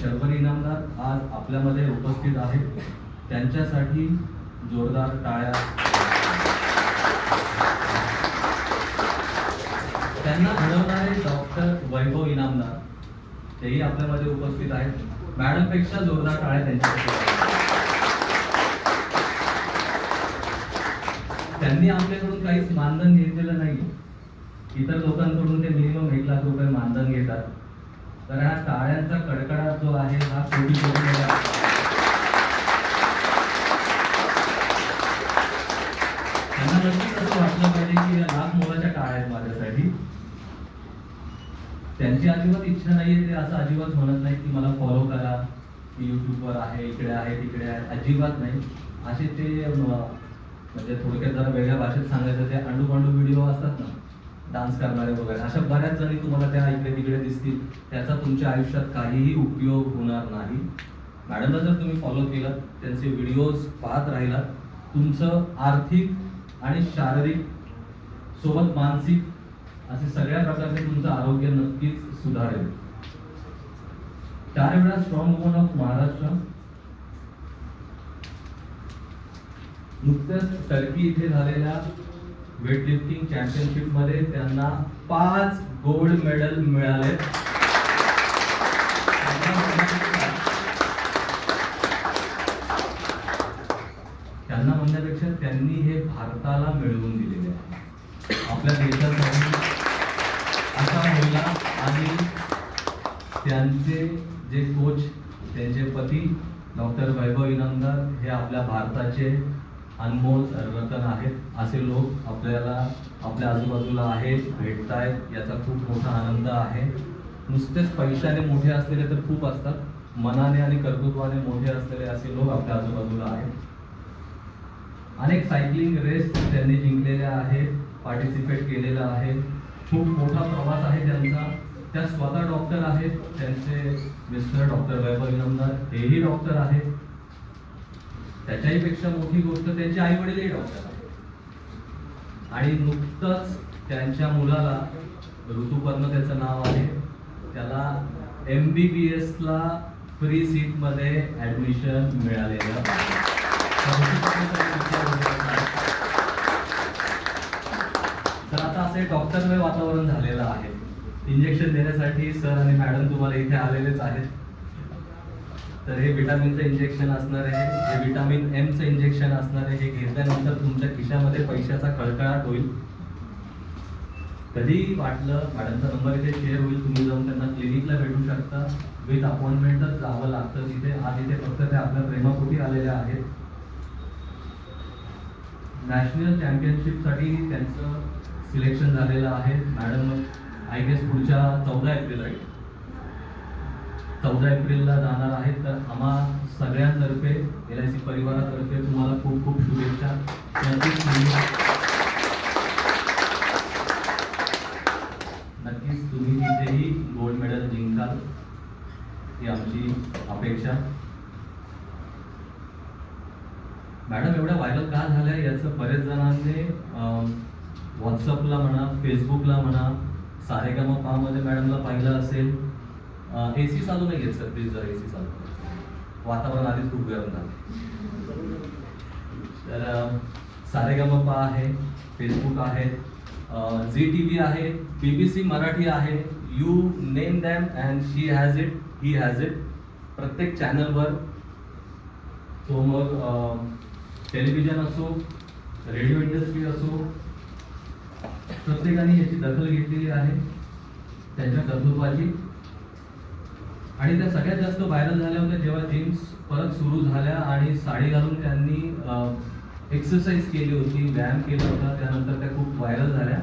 शर्वरी इनामदार आज आपल्यामध्ये उपस्थित आहेत. त्यांच्यासाठी जोरदार टाळ्या. त्यांना घडवणारे डॉक्टर वैभव इनामदार तेही आपल्यामध्ये उपस्थित आहेत. मॅडमपेक्षा जोरदार टाळ्या त्यांच्यासाठी. त्यांनी आपल्याकडून काहीच मानधन घेतलेलं नाही. इतर लोकांकडून ते मिनिमम 1 लाख रुपये मानधन घेतात. तर हा टाळ्यांचा कडकडाट जो आहे हा कोटी कोटी त्यांना नक्कीच असं वाटलं पाहिजे की या लाख मोलाच्या टाळ्या आहेत माझ्यासाठी. त्यांची अजिबात इच्छा नाहीये, ते असं अजिबात म्हणत नाही की मला फॉलो करा, की युट्यूबवर आहे, इकडे आहे, तिकडे आहे, अजिबात नाही. असे ते म्हणजे थोडक्यात जरा वेगळ्या भाषेत सांगायचं ते अंडू व्हिडिओ असतात ना, डान्स करणारे वगैरे, अशा बऱ्याच जणी तुम्हाला त्या इकडे तिकडे दिसतील. त्याचा तुमच्या आयुष्यात काहीही उपयोग होणार नाही. मॅडमला जर तुम्ही फॉलो केलं, त्यांचे व्हिडिओज पाहत राहिलात, तुमचं आर्थिक आणि शारीरिक सोबत मानसिक असे सगळ्या प्रकारचे तुमचं आरोग्य नक्कीच सुधारेल. 4 वेळा स्ट्रॉंग वुमन ऑफ महाराष्ट्र. नुकत्याच टर्की इथे झालेल्या वेटलिफ्टिंग चॅम्पियनशिप मध्ये त्यांना 5 गोल्ड मेडल मिळाले. त्यांना म्हणण्यापेक्षा त्यांनी हे भारताला मिळवून दिलेले आहे. आपल्या देशासाठी असा महिला आणि त्यांचे जे कोच, त्यांचे पती डॉक्टर वैभव इनामदार हे आपल्या भारताचे अनमोल रतन आहेत. असे लोक आपल्याला आपल्या आजूबाजूला आहेत, भेटतायत, याचा खूप मोठा आनंद आहे. नुसतेच पैशाने मोठे असलेले तर खूप असतात, मनाने आणि कर्तृत्वाने मोठे असलेले असे लोक आपल्या आजूबाजूला आहेत. अनेक सायकलिंग रेस त्यांनी जिंकलेल्या आहेत, पार्टिसिपेट केलेला आहे. खूप मोठा प्रवास आहे त्यांचा. त्या स्वतः डॉक्टर आहेत. त्यांचे मिस्टर डॉक्टर वैभव इनामदार हेही डॉक्टर आहेत. त्याच्याही पेक्षा मोठी गोष्ट त्यांचे आई वडीलही डॉक्टर आहेत. आणि नुकतंच त्यांच्या मुलाला, ऋतुपर्ण त्याचं नाव आहे, त्याला MBBS ला फ्री सीट मध्ये ऍडमिशन मिळालेलं. तर आता असे डॉक्टरमय वातावरण झालेलं आहे. इंजेक्शन देण्यासाठी सर आणि मॅडम तुम्हाला इथे आलेलेच आहेत. तर हे विटामिनचं इंजेक्शन असणार आहे, हे विटामिन Mचं इंजेक्शन असणार आहे. हे घेतल्यानंतर तुमच्या खिशामध्ये पैशाचा कळकळाट होईल. कधी वाटलं मॅडमचा नंबर इथे शेअर होईल, तुम्ही जाऊन त्यांना क्लिनिकला भेटू शकता. विथ अपॉइंटमेंटच जावं लागतं तिथे. आज इथे फक्त ते आपल्या प्रेमापोटी आलेले आहेत. नॅशनल चॅम्पियनशिपसाठी त्यांचं सिलेक्शन झालेलं आहे. मॅडम आय गेस पुढच्या 14 एप्रिलला जाणार आहेत. तर आम्हा सगळ्यांतर्फे, LIC परिवारातर्फे तुम्हाला खूप खूप शुभेच्छा. नक्कीच तुम्ही तिथेही गोल्ड मेडल जिंकाल ही आमची अपेक्षा. मॅडम एवढ्या व्हायरल का झाल्या याचं बरेच जणांनी व्हॉट्सअपला म्हणा, फेसबुकला म्हणा, सारेगामा मध्ये मॅडमला पाहिलं असेल. AC चालू नाही घेत सर, प्लीज जरा AC चालू. वातावरण आधीच खूप गरम झालं. तर सारेगामा आहे, फेसबुक आहे, ZTV आहे, BBC मराठी आहे. You name them and she has it, he has it. प्रत्येक चॅनलवर, तो मग टेलिव्हिजन असो, रेडिओ इंडस्ट्री असो, प्रत्येकाने याची दखल घेतलेली आहे त्यांच्या कर्तृत्वाची. आणि त्या सगळ्यात जास्त व्हायरल झाल्या होत्या जेव्हा जिम्स परत सुरू झाल्या आणि साडी घालून त्यांनी एक्सरसाइज केली होती, व्यायाम केला होता. त्यानंतर त्या खूप व्हायरल झाल्या.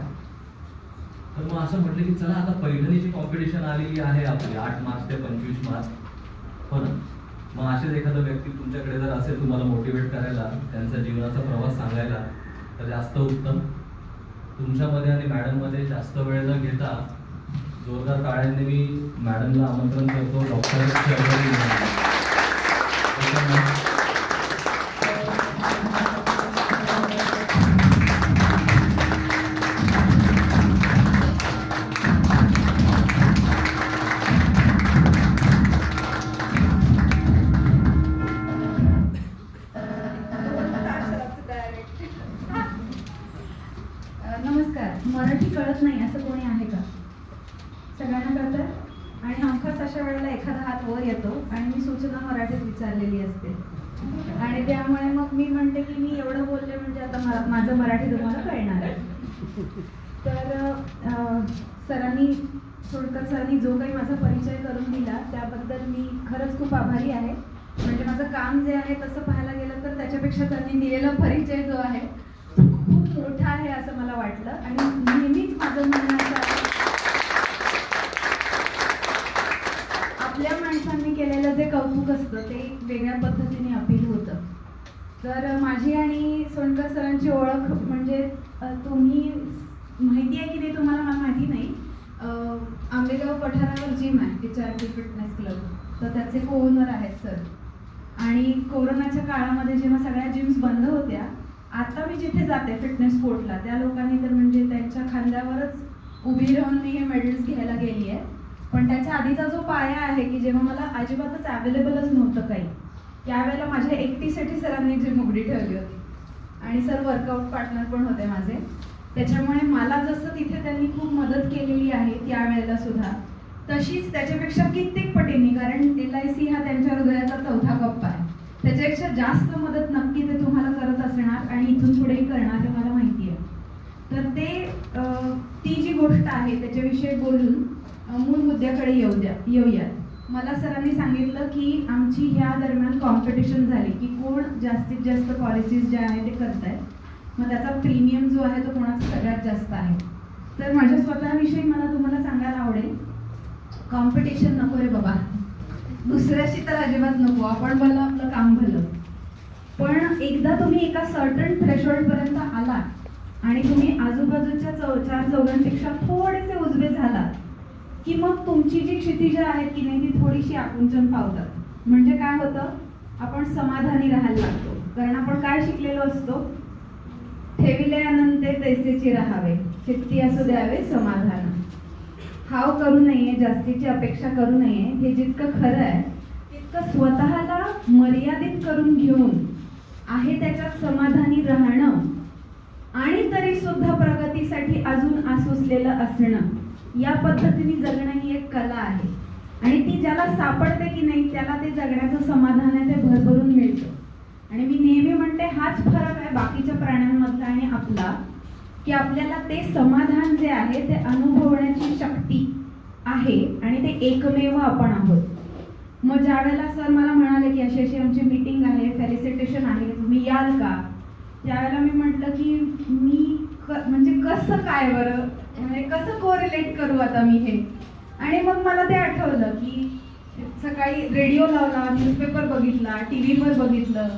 तर मग असं म्हटलं की चला आता पैठणीची कॉम्पिटिशन आलेली आहे आपली 8 मार्च ते 25 मार्च. हो ना. मग असेच एखादा व्यक्ती तुमच्याकडे जर असेल तुम्हाला मोटिवेट करायला, त्यांचा जीवनाचा प्रवास सांगायला, तर जास्त उत्तम. तुमच्यामध्ये आणि मॅडममध्ये जास्त वेळ न घेता जोरदार टाळ्यांनी मी मॅडमला आमंत्रण करतो. डॉक्टर अशा वेळेला एखादा हात वर येतो आणि मी सूचना मराठीत विचारलेली असते आणि त्यामुळे मग मी म्हणते की मी एवढं बोलले म्हणजे आता माझं मराठी तुम्हाला कळणार आहे. तर सरांनी सोडकर सरांनी जो काही माझा परिचय करून दिला त्याबद्दल मी खरंच खूप आभारी आहे. म्हणजे माझं काम जे आहे तसं पाहायला गेलं तर त्याच्यापेक्षा त्यांनी दिलेला परिचय जो आहे खूप मोठा आहे असं मला वाटलं. आणि नेहमीच माझं म्हणणं असं आहे, आपल्या माणसांनी केलेलं जे कौतुक असतं ते वेगळ्या पद्धतीने अपील होतं. तर माझी आणि सोनकर सरांची ओळख म्हणजे तुम्ही माहिती आहे की नाही तुम्हाला मला माहिती नाही, आंबेगाव पठारावर जिम आहे HRP फिटनेस क्लब, तर त्याचे को ओनर आहेत सर. आणि कोरोनाच्या काळामध्ये जेव्हा सगळ्या जिम्स बंद होत्या, आता मी जिथे जाते फिटनेस स्पोर्टला त्या लोकांनी तर म्हणजे त्यांच्या खांद्यावरच उभी राहून मी हे मेडल्स घ्यायला गेली आहे. पण त्याच्या आधीचा जो पाया आहे की जेव्हा मला अजिबातच अवेलेबलच नव्हतं काही, त्यावेळेला माझ्या एकटीसाठी सरांनी जिम उघडी ठेवली होती आणि सर वर्कआउट पार्टनर पण होते माझे. त्याच्यामुळे मला जसं तिथे त्यांनी खूप मदत केलेली आहे त्यावेळेला सुद्धा, तशीच त्याच्यापेक्षा कित्येक पटींनी, कारण LIC हा त्यांच्या हृदयाचा चौथा कप्पा आहे, त्याच्यापेक्षा जास्त मदत नक्की ते तुम्हाला करत असणार आणि इथून पुढेही करणार हे मला माहिती आहे. तर ते ती जी गोष्ट आहे त्याच्याविषयी बोलून मूळ मुद्द्याकडे येऊयात. मला सरांनी सांगितलं की आमची ह्या दरम्यान कॉम्पिटिशन झाली की कोण जास्तीत जास्त पॉलिसीज ज्या आहे ते करतायत, मग त्याचा प्रीमियम जो आहे तो कोणाचा सगळ्यात जास्त आहे. तर माझ्या स्वतःविषयी मला तुम्हाला सांगायला आवडेल, कॉम्पिटिशन नको रे बाबा, दुसऱ्याशी तर अजिबात नको, आपण भलं आपलं काम भलं. पण एकदा तुम्ही एका सर्टन थ्रेशोल्ड पर्यंत आलात आणि तुम्ही आजूबाजूच्या चार चौघांपेक्षा थोडेसे उजवे झालात की मग तुमची जी क्षितिज आहेत की नाही ती थोडीशी आकुंचन पावतात. म्हणजे काय होतं, आपण समाधानी राहायला लागतो. कारण आपण काय शिकलेलो असतो, ठेविले अनंते तैसेची राहावे, चित्ती असू द्यावे समाधान. हाव करू नये, जास्तीची अपेक्षा करू नये, हे जितकं खरं आहे तितकं स्वतःला मर्यादित करून घेऊन आहे त्याच्यात समाधानी राहणं आणि तरी सुद्धा प्रगतीसाठी अजून आसुसलेलं असणं, या पद्धतीने जगणं ही एक कला आहे. आणि ती ज्याला सापडते की नाही त्याला ते जगण्याचं समाधान आहे ते भरभरून मिळतं. आणि मी नेहमी म्हणते हाच फरक आहे बाकीच्या प्राण्यांमधला आणि आपला, की आपल्याला ते समाधान जे आहे ते अनुभवण्याची शक्ती आहे आणि ते एकमेव आपण आहोत. मग ज्या वेळेला सर मला म्हणाले की अशी अशी आमची मीटिंग आहे, फेलिसिटेशन आहे, तुम्ही याल का, त्यावेळेला मी म्हटलं की मी म्हणजे कसं काय बरं, म्हणजे कसं कोरिलेट करू आता मी हे. आणि मग मला ते आठवलं की सकाळी रेडिओ लावला, न्यूजपेपर बघितला, TV वर बघितलं,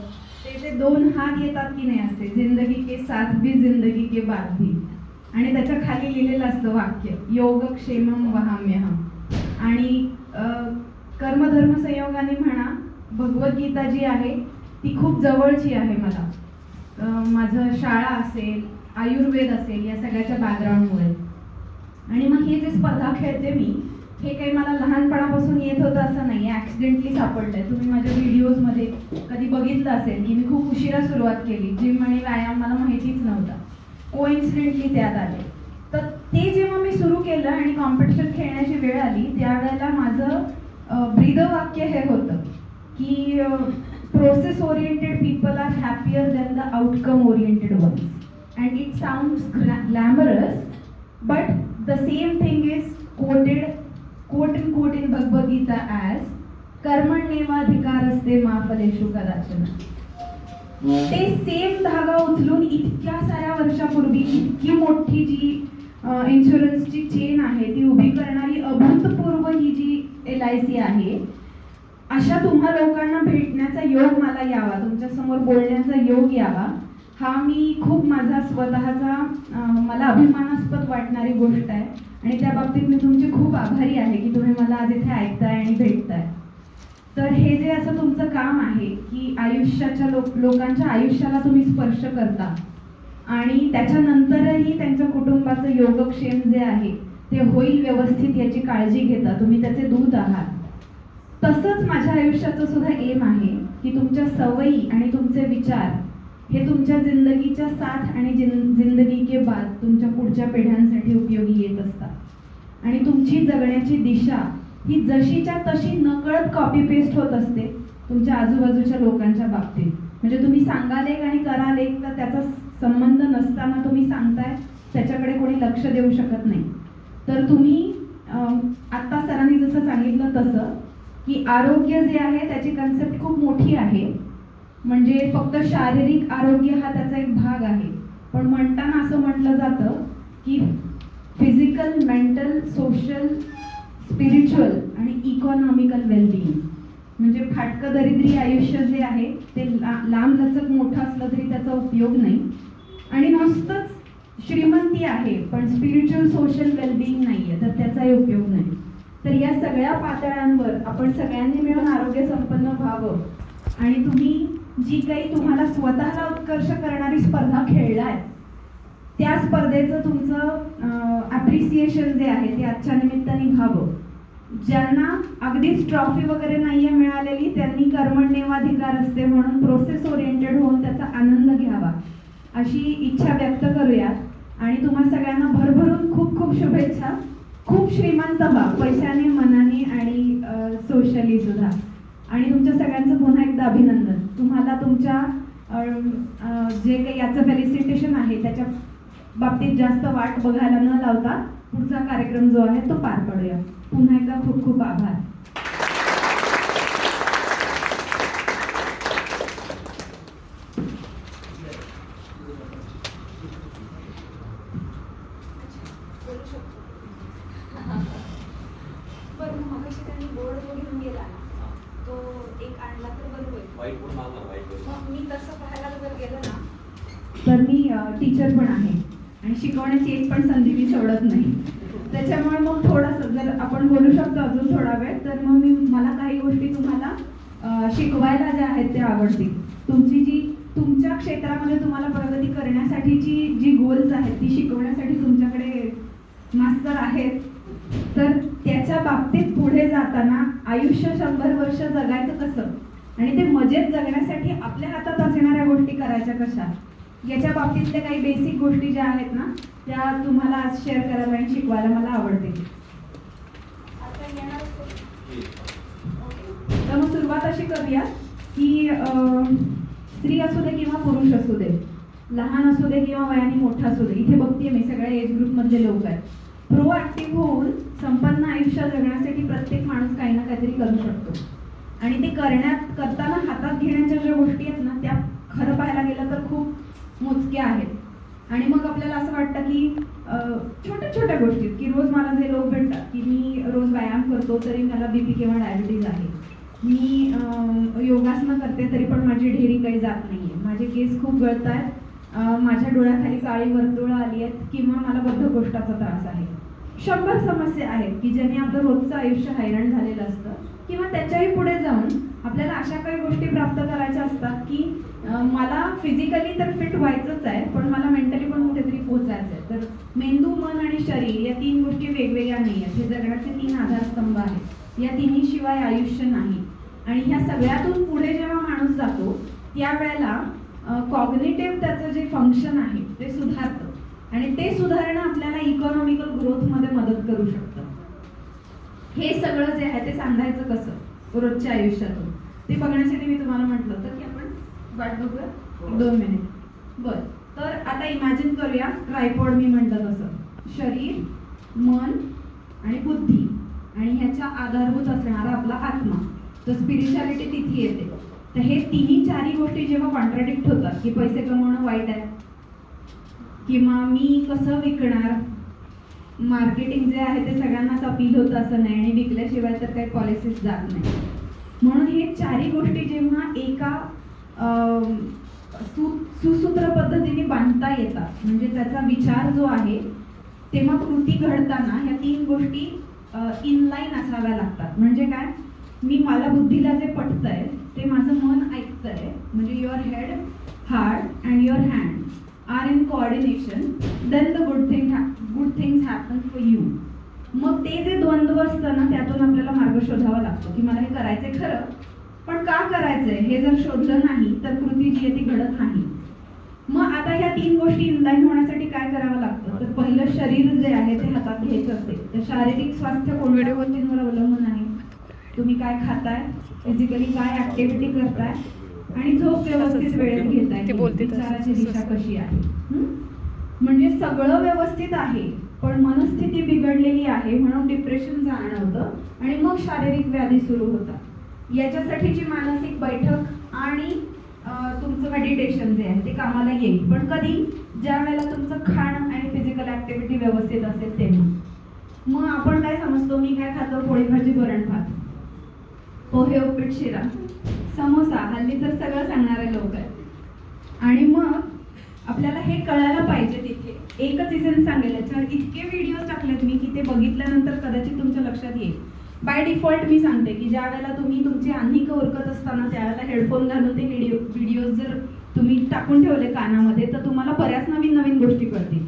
ते 2 हात येतात की नाही असे, जिंदगी के साथ भी जिंदगी के बाद भी, आणि त्याच्या खाली लिहिलेलं असतं वाक्य योगक्षेमम वहाम्यहम. आणि कर्मधर्म संयोगाने म्हणा, भगवद्गीता जी आहे ती खूप जवळची आहे मला. माझं शाळा असेल, आयुर्वेद असेल, या सगळ्याच्या बॅकग्राऊंडमुळे. आणि मग हे जे स्पर्धा खेळते मी, हे काही मला लहानपणापासून येत होतं असं नाही, ॲक्सिडेंटली सापडलंय. तुम्ही माझ्या व्हिडिओजमध्ये कधी बघितलं असेल की मी खूप उशिरा सुरुवात केली, जिम आणि व्यायाम मला माहितीच नव्हता, कोइन्सिडेंटली त्यात आले. तर ते जेव्हा मी सुरू केलं आणि कॉम्पिटिशन खेळण्याची वेळ आली त्यावेळेला माझं ब्रीदवाक्य हे होतं की process oriented people are happier than the outcome oriented ones. And it sounds glamorous, but the same thing is quote in Bhagavad Gita as कर्मण्येवाधिकारस्ते मा फलेषु कदाचन. ते सेम धागा उचलून इतक्या साऱ्या वर्षापूर्वी इतकी मोठी जी इन्शुरन्सची चेन आहे ती उभी करणारी अभूतपूर्व ही जी LIC आहे, अशा तुम्हा लोकांना भेटण्याचा योग मला यावा, तुमच्या समोर बोलण्याचा योग यावा, हा मी खूप माझा स्वतःचा मला अभिमानास्पद वाटणारी गोष्ट आहे. आणि त्या बाबतीत मी तुमची खूप आभारी आहे की तुम्ही मला आज इथे ऐकताय आणि भेटताय. तर हे जे असं तुमचं काम आहे की आयुष्याच्या लोकांच्या आयुष्याला तुम्ही स्पर्श करता आणि त्याच्यानंतरही त्यांच्या कुटुंबाचं योगक्षेम जे आहे ते होईल व्यवस्थित याची काळजी घेता, तुम्ही त्याचे दूत आहात. तसंच माझ्या आयुष्याचं सुद्धा एम आहे की तुमच्या सवयी आणि तुमचे विचार हे तुमच्या जिंदगीच्या साथ आणि जिंदगी के बाद तुमच्या पुढच्या पिढ्यांसाठी उपयोगी येत असतात. आणि तुमची जगण्याची दिशा ही जशीच्या तशी नकळत कॉपी पेस्ट होत असते तुमच्या आजूबाजूच्या लोकांच्या बाबतीत. म्हणजे तुम्ही सांगाल एक आणि कराल एक, तर त्याचा संबंध नसताना तुम्ही सांगताय त्याच्याकडे कोणी लक्ष देऊ शकत नाही. तर तुम्ही आत्ता सरांनी जसं सांगितलं तसं की आरोग्य जे आहे त्याची कन्सेप्ट खूप मोठी आहे. म्हणजे फक्त शारीरिक आरोग्य हा त्याचा एक भाग आहे, पण म्हणताना असं म्हटलं जातं की फिजिकल, मेंटल, सोशल, स्पिरिच्युअल आणि इकॉनॉमिकल वेलबिईंग. म्हणजे फाटकं दरिद्री आयुष्य जे आहे ते लांब लचक मोठं असलं तरी त्याचा उपयोग नाही. आणि नुसतंच श्रीमंती आहे पण स्पिरिच्युअल, सोशल वेलबिईंग नाही आहे, तर त्याचाही उपयोग नाही. तर या सगळ्या पातळ्यांवर आपण सगळ्यांनी मिळून आरोग्य संपन्न व्हावं. आणि तुम्ही जी काही तुम्हाला स्वतःला उत्कर्ष करणारी स्पर्धा खेळलाय त्या स्पर्धेचं तुमचं ॲप्रिसिएशन जे आहे ते आजच्या निमित्ताने व्हावं. ज्यांना अगदीच ट्रॉफी वगैरे नाहीये मिळालेली त्यांनी कर्मण्येवाधिकार असते म्हणून प्रोसेस ओरिएंटेड होऊन त्याचा आनंद घ्यावा अशी इच्छा व्यक्त करूया. आणि तुम्हा सगळ्यांना भरभरून खूप खूप शुभेच्छा. खूप श्रीमंत व्हा पैशाने, मनाने आणि सोशली सुद्धा. आणि तुमच्या सगळ्यांचं पुन्हा एकदा अभिनंदन. तुम्हाला तुमच्या जे काही याचं फेलिसिटेशन आहे त्याच्या बाबतीत जास्त वाट बघायला न लावता पुढचा कार्यक्रम जो आहे तो पार पाडूया. पुन्हा एकदा खूप खूप आभार. बरं, मगाशी त्यांनी बोर्ड जो घेऊन गेला ना तो एक आणला तर बरं होईल. मग मी तसं पाहायला जर गेलं ना तर मी टीचर पण आहे आणि शिकवण्याची एक पण संधी मी सोडत नाही. त्याच्यामुळे मग थोडंसं जर आपण बोलू शकतो अजून थोडा वेळ, तर मग मला काही गोष्टी तुम्हाला शिकवायला ज्या आहेत त्या आवडतील. तुमच्या क्षेत्रामध्ये तुम्हाला प्रगती करण्यासाठीची जी गोल्स आहेत ती शिकवण्यासाठी तुमच्याकडे मास्तर आहेत. तर त्याच्या बाबतीत पुढे जाताना आयुष्य 100 वर्ष जगायचं कसं आणि ते मजेत जगण्यासाठी आपल्या हातात असणाऱ्या गोष्टी करायच्या कशा, याच्या बाबतीतल्या काही बेसिक गोष्टी ज्या आहेत ना त्या तुम्हाला आज शेअर करायला आणि शिकवायला मला आवडते. आता येणार तर मग सुरुवात अशी करूया की स्त्री असू दे किंवा पुरुष असू दे, लहान असू दे किंवा वयाने मोठा असू दे, इथे बघतीये मी सगळ्या एज ग्रुप मधले लोक आहेत. प्रोएक्टिव्ह होऊन संपन्न आयुष्य जगण्यासाठी प्रत्येक माणूस काही ना काहीतरी करू शकतो. आणि ते करताना हातात घेण्याच्या ज्या गोष्टी आहेत ना त्या खरं पाहायला गेलं तर खूप मोजक्या आहेत. आणि मग आपल्याला असं वाटतं की छोट्या छोट्या गोष्टीत की रोज मला जे लोक भेटतात की मी रोज व्यायाम करतो तरी मला बीपी किंवा डायबिटीज आहे, मी योगासनं करते तरी पण माझी ढेरी काही जात नाहीये, माझे केस खूप गळत आहेत, माझ्या डोळ्याखाली काळी वर्तुळं आली आहेत किंवा मला बद्धकोष्ठाचा त्रास आहे. 100 समस्या आहेत की ज्याने आपलं रोजचं आयुष्य हैराण झालेलं असतं. किंवा त्याच्याही पुढे जाऊन आपल्याला अशा काही गोष्टी प्राप्त करायच्या असतात की मला फिजिकली तर फिट व्हायचंच आहे पण मला मेंटली पण कुठेतरी पोहोचायचं आहे. तर मेंदू, मन आणि शरीर या 3 गोष्टी वेगवेगळ्या नाही आहेत. हे जगण्याचे 3 आधारस्तंभ आहेत. या तिन्हीशिवाय आयुष्य नाही. आणि ह्या सगळ्यातून पुढे जेव्हा माणूस जातो त्यावेळेला कॉग्निटिव्ह त्याचं जे फंक्शन आहे ते सुधारतं आणि ते सुधारणं आपल्याला इकॉनॉमिकल ग्रोथमध्ये मदत करू शकतं. हे सगळं जे आहे ते सांगायचं कसं रोजच्या आयुष्यातून ते बघण्यासाठी मी तुम्हाला म्हटलं होतं की आपण वाट बघूया 2 मिनिट. बरं, तर आता इमॅजिन करूया ट्रायपॉड मी म्हटलं तसं, शरीर, मन आणि बुद्धी आणि ह्याच्या आधारभूत असणारा आपला आत्मा. तर स्पिरिच्युअलिटी तिथे येते. तर हे 3-4 गोष्टी जेव्हा कॉन्ट्राडिक्ट होतात की पैसे कमवणं वाईट आहे किंवा मी कसं विकणार, मार्केटिंग जे आहे ते सगळ्यांनाच अपील होतं असं नाही आणि विकल्याशिवाय तर काही पॉलिसीज जात नाही. म्हणून हे 4 गोष्टी जेव्हा एका सुसूत्र पद्धतीने बांधता येतात म्हणजे त्याचा विचार जो आहे तेव्हा कृती घडताना ह्या 3 गोष्टी इनलाईन असाव्या लागतात. म्हणजे काय, मला बुद्धीला जे पटतंय ते माझं मन ऐकतंय म्हणजे your head, heart and your hand are in coordination, then the good things happen for you. मग ते जे द्वंद्व असतं ना त्यातून आपल्याला मार्ग शोधावा लागतो की मला हे करायचंय खरं पण का करायचंय हे जर शोधलं नाही तर कृती जी आहे ती घडत नाही. मग आता ह्या 3 गोष्टी इनलाईन होण्यासाठी काय करावं लागतं? तर पहिलं शरीर जे आहे ते हातात घ्यायचं असते. तर शारीरिक स्वास्थ्य कोणत्या गोष्टींवर अवलंबून आहे? तुम्ही काय खाताय, फिजिकली काय ऍक्टिव्हिटी करताय, आणि झोप व्यवस्थित वेळेत घेताय, विचाराची दिशा कशी आहे. म्हणजे सगळं व्यवस्थित आहे, पण मनस्थिती बिघडलेली आहे म्हणून डिप्रेशन जाणवतं आणि मग शारीरिक व्याधी सुरू होतात. याच्यासाठीची मानसिक बैठक आणि तुमचं मेडिटेशन जे आहे ते कामाला येईल. पण कधी? ज्या वेळेला तुमचं खाणं आणि फिजिकल ऍक्टिव्हिटी व्यवस्थित असेल तेव्हा. मग आपण काय समजतो? मी काय खातो? पोळी भाजी वरण भात, पोहे उपीट शिरा, समोसा, हल्ली तर सगळं सांगणारे लोक आहेत. आणि मग आपल्याला हे कळायला पाहिजे. तिथे एकच इसेन्स सांगेल, याच्यावर इतके व्हिडिओज टाकलेत मी की ते बघितल्यानंतर कदाचित तुमच्या लक्षात येईल. बाय डिफॉल्ट मी सांगते की ज्या वेळेला तुम्ही तुमची अन्निक उरकत असताना त्यावेळेला हेडफोन घालून ते व्हिडिओज जर तुम्ही टाकून ठेवले कानामध्ये तर तुम्हाला बऱ्याच नवीन नवीन गोष्टी कळतील.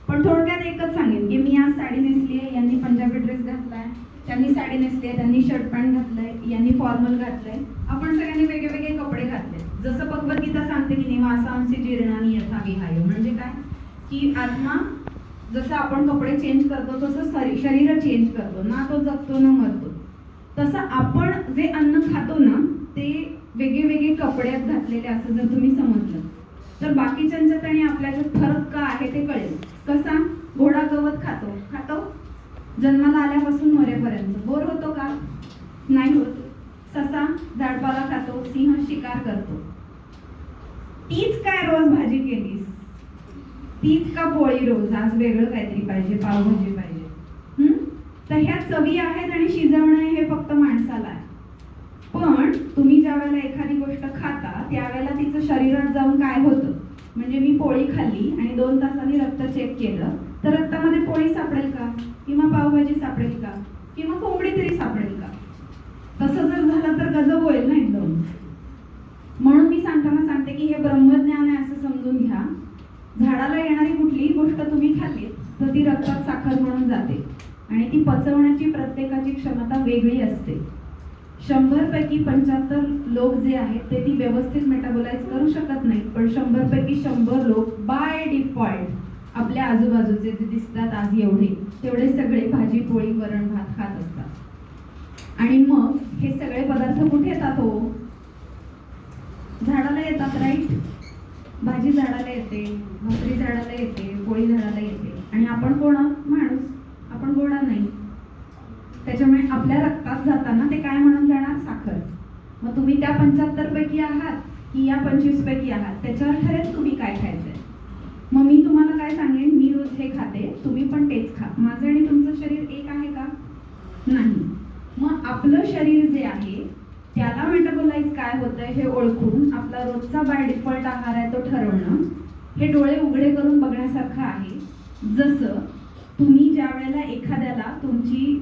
पण थोडक्यात एकच सांगेन की मी आज साडी नेसली आहे, यांनी पंजाबी ड्रेस घातलाय, त्यांनी साडी नेसली आहे, त्यांनी शर्ट पॅन्ट घातलंय, यांनी फॉर्मल घातलंय, आपण सगळ्यांनी वेगळे कपडे घातले. जसं भगवद्गीता सांगते की निवासांसी जीर्णानी यथा विहाय. म्हणजे काय? की आत्मा जसं आपण कपडे चेंज करतो तसं शरीर चेंज करतो ना, तो जगतो ना मरतो. तसं आपण जे अन्न खातो ना ते वेगळे कपड्यात घातलेले असं जर तुम्ही समजलं तर बाकीच्यांच्यात आणि आपल्याच्यात फरक का आहे ते कळेल. कसा? घोडा गवत खातो जन्माला आल्यापासून मरेपर्यंत. बोर होतो का? नाही होत. ससा झाडपाला खातो, सिंह शिकार करतो. तीच काय रोज भाजी केलीस? तीच का पोळी रोज? आज वेगळं काहीतरी पाहिजे, पावभाजी पाहिजे. तर ह्या चवी आहेत आणि शिजवणे हे फक्त माणसाला आहे. पण तुम्ही ज्या वेळेला एखादी गोष्ट खाता त्यावेळेला तिचं शरीरात जाऊन काय होतं? म्हणजे मी पोळी खाल्ली आणि 2 तासांनी रक्त चेक केलं तर रक्तामध्ये पोळी सापडेल का? किंवा पावभाजी सापडेल का? किंवा कोंबडी तरी सापडेल का? तसं जर झालं तर गजब होईल ना एकदम. म्हणून मी सांगताना सांगते की हे ब्रह्मज्ञान आहे असं समजून घ्या. झाडाला येणारी कुठलीही गोष्ट तुम्ही खाल्ली तर ती रक्तात साखर म्हणून जाते आणि ती पचवण्याची प्रत्येकाची क्षमता वेगळी असते. 100 पैकी 75 लोक जे आहेत ते ती व्यवस्थित मेटाबोलाइज करू शकत नाही, पण 100 पैकी 100 लोक बाय डिफॉल्ट आपल्या आजूबाजूचे जे दिसतात आज तेवढे सगळे भाजी पोळी वरण भात खात असतात. आणि मग हे सगळे पदार्थ कुठे येतात? हो, झाडाला येतात. राईट? भाजी झाडाला येते, भाकरी झाडाला येते, पोळी झाडाला येते. आणि आपण कोण? माणूस. आपण गोडा नाही. त्याच्यामुळे आपल्या रक्तात जाताना ते काय म्हणून जाणार? साखर. मग तुम्ही त्या 75 पैकी आहात की या 25 पैकी आहात त्याच्यावर ठरेल तुम्ही काय खायचंय. मग मी तुम्हाला काय सांगेन, मी रोज हे खाते, तुम्ही पण तेच खा. माझं आणि तुमचं शरीर एक आहे का? नाही. मग आपलं शरीर जे आहे त्याला मेटाबोलाइज काय होतंय हे ओळखून आपला रोजचा बाय डिफॉल्ट आहार आहे तो ठरवणं हे डोळे उघडे करून बघण्यासारखं आहे. जसं तुम्ही ज्या वेळेला एखाद्याला तुमची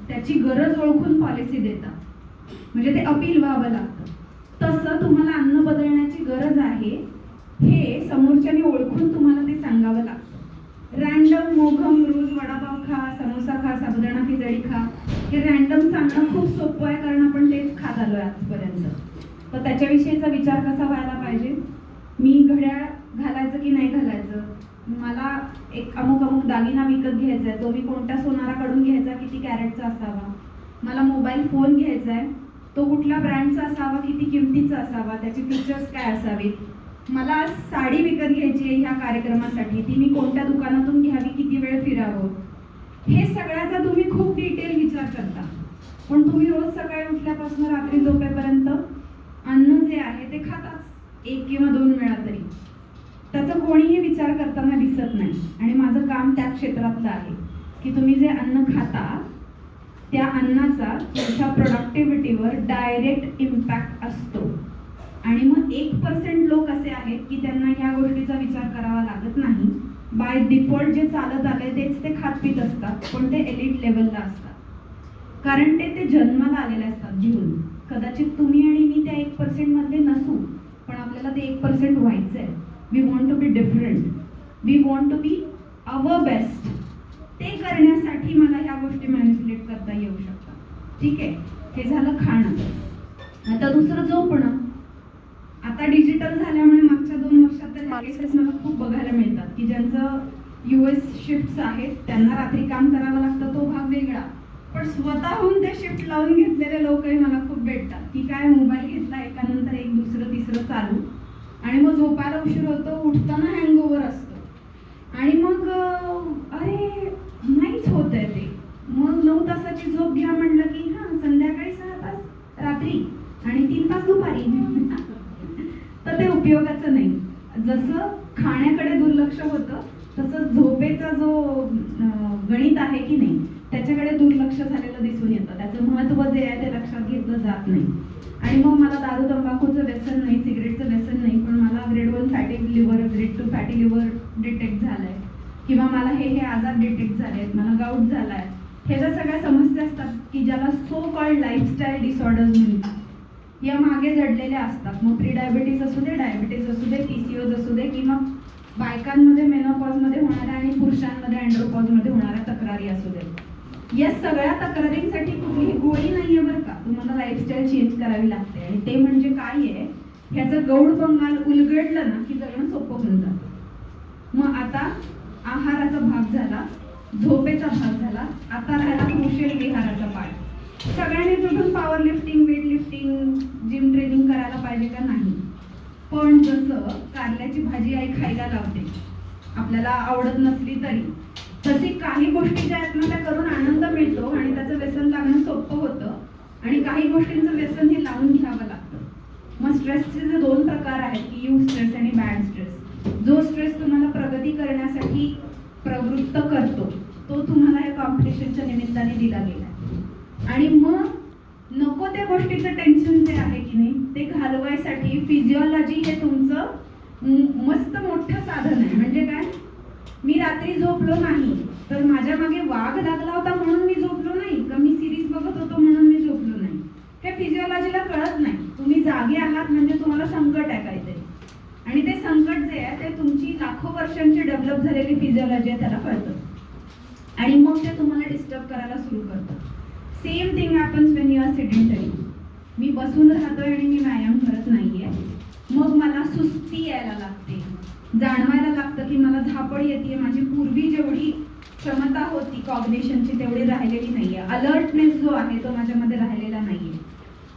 त्याची गरज ओळखून पॉलिसी देता, म्हणजे ते अपील व्हावं लागतं, तसं तुम्हाला अन्न बदलण्याची गरज आहे हे समोरच्याने ओळखून तुम्हाला ते सांगावं लागतं. रॅन्डम मोघम रोज वडापाव खा, समोसा खा, साबुदाणा खिचडी खा हे रॅन्डम सांगणं खूप सोपं आहे कारण आपण तेच खात आलोय आजपर्यंत. तर त्याच्याविषयीचा विचार कसा व्हायला पाहिजे? मी घड्याळ घालायचं की नाही घालायचं, मला एक अमुक दागिना विकत घ्यायचा आहे, तो मी कोणत्या सोनाराकडून घ्यायचा, किती कॅरेटचा असावा, मला मोबाईल फोन घ्यायचा आहे, तो कुठल्या ब्रँडचा असावा, किती किमतीचा असावा, त्याची फीचर्स काय असावीत, मला साडी विकत घ्यायची आहे ह्या कार्यक्रमासाठी, ती मी कोणत्या दुकानातून घ्यावी, किती वेळ फिरावं, हे सगळ्याचा तुम्ही खूप डिटेल विचार करता. पण तुम्ही रोज सकाळी उठल्यापासून रात्री झोपेपर्यंत अन्न जे आहे ते खाताच 1 किंवा 2 वेळा तरी. त्याचा कोणीही विचार करताना दिसत नाही. आणि माझं काम त्या क्षेत्रातलं आहे की तुम्ही जे अन्न खाता त्या अन्नाचा तुमच्या प्रोडक्टिव्हिटीवर डायरेक्ट इम्पॅक्ट असतो. आणि मग 1% लोक असे आहेत की त्यांना ह्या गोष्टीचा विचार करावा लागत नाही. बाय डिफॉल्ट जे चालत आलंय तेच ते खात पित असतात, पण ते एलिट लेवलला असतात कारण ते जन्माला आलेले असतात घेऊन. कदाचित तुम्ही आणि मी त्या 1% मधले नसू, पण आपल्याला ते 1% व्हायचं आहे. We want to be different, we want to be our best. ते करण्यासाठी मला ह्या गोष्टी मॅनिप्युलेट करता येऊ शकतात. ठीक आहे, हे झालं खाणं. आता दुसरं झोपणं. आता डिजिटल झाल्यामुळे मागच्या 2 वर्षात तर केसेस मला खूप बघायला मिळतात की ज्यांचं US शिफ्ट्स आहेत, त्यांना रात्री काम करावं लागतं, तो भाग वेगळा. पण स्वतःहून ते शिफ्ट लावून घेतलेले लोकही मला खूप भेटतात की काय मोबाईल घेतला एकानंतर एक, दुसरं तिसरं चालू, आणि मग झोपायला उशीर होतो, उठताना हँगओव्हर असतो, आणि मग अरे नाहीच होत आहे ते. मग 9 तासाची झोप घ्या म्हटलं की हां संध्याकाळी 6 तास रात्री आणि 3 तास दुपारी तर ते उपयोगाचं नाही. जसं खाण्याकडे दुर्लक्ष होतं तसं झोपेचा जो गणित आहे की नाही त्याच्याकडे दुर्लक्ष झालेलं दिसून येतं. त्याचं महत्त्व जे आहे ते लक्षात घेतलं जात नाही. आणि मग मला दारू तंबाखूचं व्यसन नाही, सिगरेटचं व्यसन नाही, पण मला grade 1 fatty liver, grade 2 fatty liver detect झालंय, किंवा मला हे आजार डिटेक्ट झाले आहेत, मला गाऊट झालाय. हे ज्या सगळ्या समस्या असतात की ज्याला सो कॉल्ड लाईफस्टाईल डिसऑर्डर्स म्हणतात, या मागे जडलेल्या असतात. मग प्री डायबिटीज असू दे, डायबिटीज असू दे, PCOS असू दे, किंवा बायकांमध्ये मेनोपॉजमध्ये होणाऱ्या आणि पुरुषांमध्ये अँड्रोपॉजमध्ये होणाऱ्या तक्रारी असू दे. या सगळ्या तक्रारींसाठी कुठलीही गोळी नाहीये बरं का, तुम्हाला लाईफस्टाईल चेंज करावी लागते. आणि ते म्हणजे काय आहे, ह्याचं गौड बंगाल उलगडलं ना की जगणं सोपं होऊन जातं. मग आता आहाराचा भाग झाला, झोपेचा भाग झाला, आता राहिला कौशल्य विहाराचा पाठ. सगळ्यांनी तुझून power lifting, weight lifting, gym training करायला पाहिजे का नाही, पण जसं कारल्याची भाजी आई खायला लावते आपल्याला आवडत नसली तरी, तशी काही गोष्टी ज्या आहेत ना त्या करून आनंद मिळतो आणि त्याचं व्यसन लागणं सोपं होतं. आणि काही गोष्टींचं व्यसन हे लावून घ्यावं लागतं. मग स्ट्रेसचे जे 2 प्रकार आहेत की यू स्ट्रेस आणि बॅड स्ट्रेस. जो स्ट्रेस तुम्हाला प्रगती करण्यासाठी प्रवृत्त करतो तो तुम्हाला या कॉम्पिटिशनच्या निमित्ताने दिला गेला. आणि मग नको त्या गोष्टीचं टेन्शन जे आहे की नाही ते घालवायसाठी फिजिओलॉजी हे तुमचं मस्त मोठं साधन आहे. म्हणजे काय, मी रात्री झोपलो नाही तर माझ्या मागे वाघ लागला होता म्हणून मी झोपलो नाही, का मी सिरीज बघत होतो म्हणून मी झोपलो नाही, हे फिजिओलॉजीला कळत नाही. तुम्ही जागे आहात म्हणजे तुम्हाला संकट आहे काहीतरी, आणि ते संकट जे आहे ते तुमची लाखो वर्षांची डेव्हलप झालेली फिजिओलॉजी आहे त्याला कळतं, आणि मग ते तुम्हाला डिस्टर्ब करायला सुरू करतं. Same thing happens when you are sedentary. मी बसून राहतोय आणि मी व्यायाम करत नाहीये, मग मला सुस्ती यायला लागते, जाणवायला लागतं की मला झापड येते, माझी पूर्वी जेवढी क्षमता होती कॉग्निशनची तेवढी राहिलेली नाहीये, अलर्टनेस जो आहे तो माझ्यामध्ये राहिलेला नाहीये.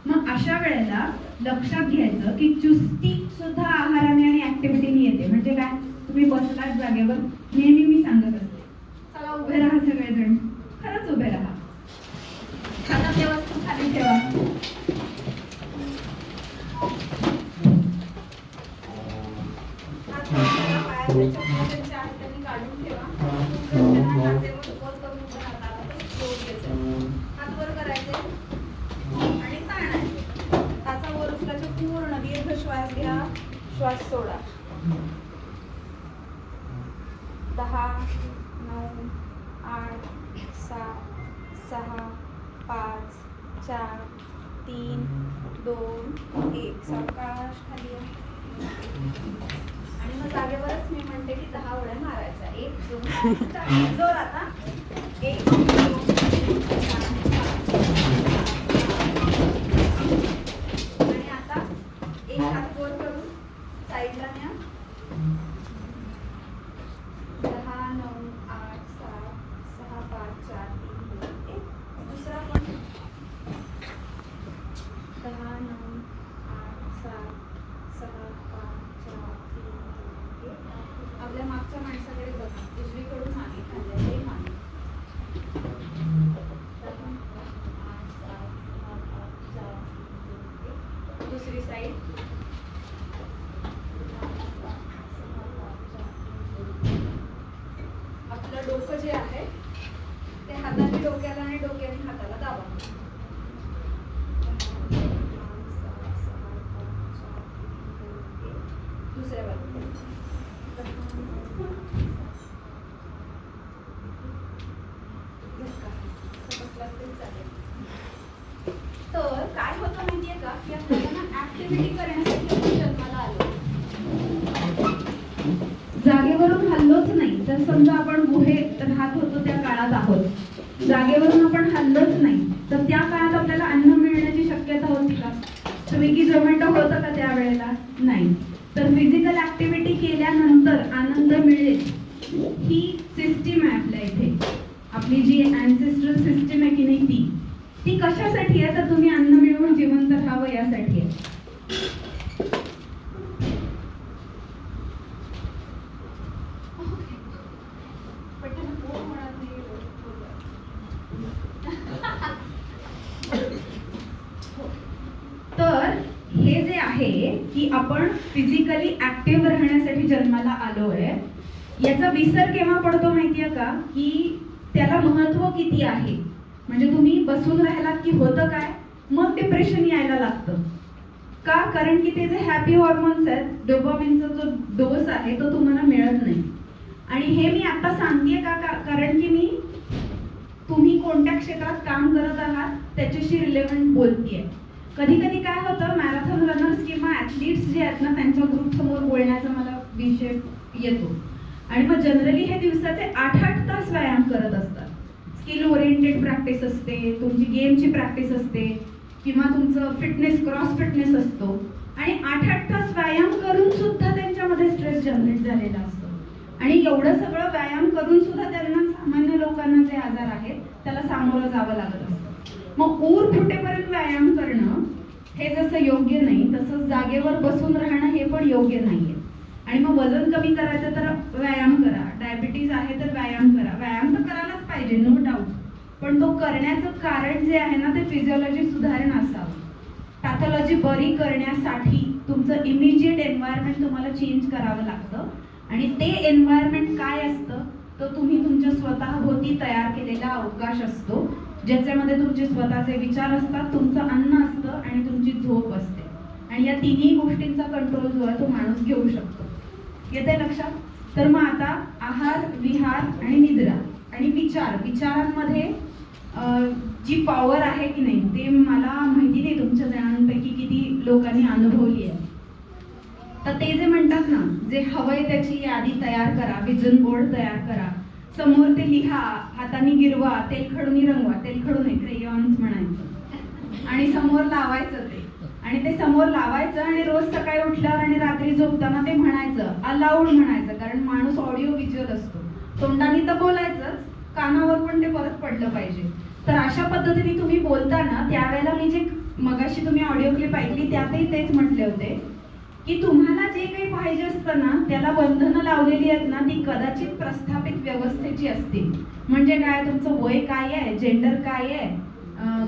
मग अशा वेळेला लक्षात घ्यायचं की चुस्ती सुद्धा आहाराने आणि ऍक्टिव्हिटीने येते. म्हणजे काय, तुम्ही बसलात जागेवर, नेहमी मी सांगत असते चला उभे राहा सगळेजण, खरंच उभे राहा, हातातल्या वस्तू खाली ठेवा, काढून ठेवा, हात वर करायचे आणि ताणायचे. त्याचा वर उचलायचे, पूर्ण दीर्घ श्वास घ्या, श्वास सोडा. 10, 9, 8, 7, 6, 5, 4, 3, 2, 1. सावकाश खाली या. आणि मग जागेवरच मी म्हणते की 10 उड्या मारायच्या. 1, 2, 3, जोर आता. 1, 2, 3, 4, 5. आणि आता एक हात वर करून साईडला न्या. 10, 9, 8, 7, 6, 5, 4, 3, 2, 1. दुसरा पण 10, 9, 8, 7, 6, 5, 4, 3, 2, 1. आपल्या मागच्या माणसाकडे बघा, उजवीकडून मागे खाल्ल्याचे मागे. 10, 8, 7, 6, 5, 4, 3, 2, 1. दुसरी साईड. 10, 7, 6, 5, 4, 3, 2, 1. आपलं डोकं जे आहे ते हाताने डोक्याला आणि डोक्याने हाताला दाबा. 10, 9, 7, 6, 5, 4, 3, 2, 1. दुसऱ्या बाजूला. तर काय होतं माहितीये का की आपल्याला ऍक्टिव्हिटी करण्यासाठी आपण जन्माला आलो. जागेवरून हल्लोच नाही तर समजा आपण गुहेत राहत होतो त्या काळात आहोत, जागेवरून आपण हल्लोच नाही तर त्या काळात आपल्याला अन्न मिळण्याची शक्यता होती का? स्विगी झोमॅटो होतं का त्यावेळेला? नाही. तर फिजिकल ऍक्टिव्हिटी केल्यानंतर आनंद मिळेल ही सिस्टीम आहे आपल्या इथे. आपली जी अँसेस्ट्रल सिस्टीम आहे की नाही ती कशासाठी आहे तर तुम्ही अन्न मिळवून जिवंत राहावं यासाठी आहे. तर हे जे आहे की आपण फिजिकली ऍक्टिव्ह राहण्यासाठी जन्माला आलोय, याचा विसर केव्हा पडतो माहितीये का की त्याला महत्व किती आहे. म्हणजे तुम्ही बसून राहिलात की होतं काय, मग डिप्रेशन यायला लागतं का, कारण की ते जे हॅपी हॉर्मोन्स आहेत, डोपामिनचा जो डोस आहे तो तुम्हाला मिळत नाही. आणि हे मी आता सांगतेय का कारण की मी तुम्ही कोणत्या क्षेत्रात काम करत आहात त्याच्याशी रिलेव्हंट बोलतेय. कधी कधी काय होतं, मॅरेथॉन रनर्स किंवा ऍथलीट्स जे आहेत ना त्यांच्या ग्रुप समोर बोलण्याचा मला विषय येतो. आणि मग जनरली हे दिवसाचे 8-8 तास व्यायाम करत असतात. स्किल ओरिएंटेड प्रॅक्टिस असते, तुमची गेमची प्रॅक्टिस असते किंवा तुमचं फिटनेस क्रॉस फिटनेस असतो. आणि 8-8 तास व्यायाम करून सुद्धा त्यांच्यामध्ये स्ट्रेस जनरेट झालेला असतो. आणि एवढं सगळं व्यायाम करून सुद्धा त्यांना सामान्य लोकांना जे आजार आहेत त्याला सामोरं जावं लागत असतं. मग ऊर फुटेपर्यंत व्यायाम करणं हे जसं योग्य नाही तसंच जागेवर बसून राहणं हे पण योग्य नाहीये. आणि मग वजन कमी करायचं तर व्यायाम करा, डायबिटीज आहे तर व्यायाम करा. व्यायाम तर करायलाच पाहिजे, नो डाऊट. पण तो करण्याचं कारण जे आहे ना ते फिजिओलॉजी सुधारण असावं. पॅथॉलॉजी बरी करण्यासाठी तुमचं इमिजिएट एन्व्हायरमेंट तुम्हाला चेंज करावं लागतं. आणि ते एन्व्हायरमेंट काय असतं तर तुम्ही तुमच्या स्वतःभोवती तयार केलेला अवकाश असतो, ज्याच्यामध्ये तुमचे स्वतःचे विचार असतात, तुमचं अन्न असतं आणि तुमची झोप असते. आणि या तिन्ही गोष्टींचा कंट्रोल जो आहे तो माणूस घेऊ शकतो. येते लक्षात? तर मग आता आहार, विहार आणि निद्रा आणि विचारांमध्ये जी पॉवर आहे की नाही ते मला माहिती नाही तुमच्या जणांपैकी किती लोकांनी अनुभवली आहे. तर ते जे म्हणतात ना, जे हवंय त्याची यादी तयार करा, विजन बोर्ड तयार करा, समोर ते लिहा, हाताने गिरवा, तेलखडून रंगवा, तेलखडू नाही क्रेयॉन्स म्हणायचं, आणि समोर लावायचं ते. आणि ते समोर लावायचं आणि रोज सकाळी उठल्यावर आणि रात्री झोपताना ते म्हणायचं, अलाउड म्हणायचं, कारण माणूस ऑडिओ व्हिज्युअल असतो. तोंडाने तर बोलायचंच, कानावर पण ते परत पडलं पाहिजे. तर अशा पद्धतीने तुम्ही बोलताना त्यावेळेला मी जे मगाशी तुम्ही ऑडिओ क्लिप ऐकली त्यातही तेच म्हटले होते की तुम्हाला जे काही पाहिजे असतं ना त्याला बंधनं लावलेली आहेत ना ती कदाचित प्रस्थापित व्यवस्थेची असतील. म्हणजे काय, तुमचं वय काय आहे, जेंडर काय आहे,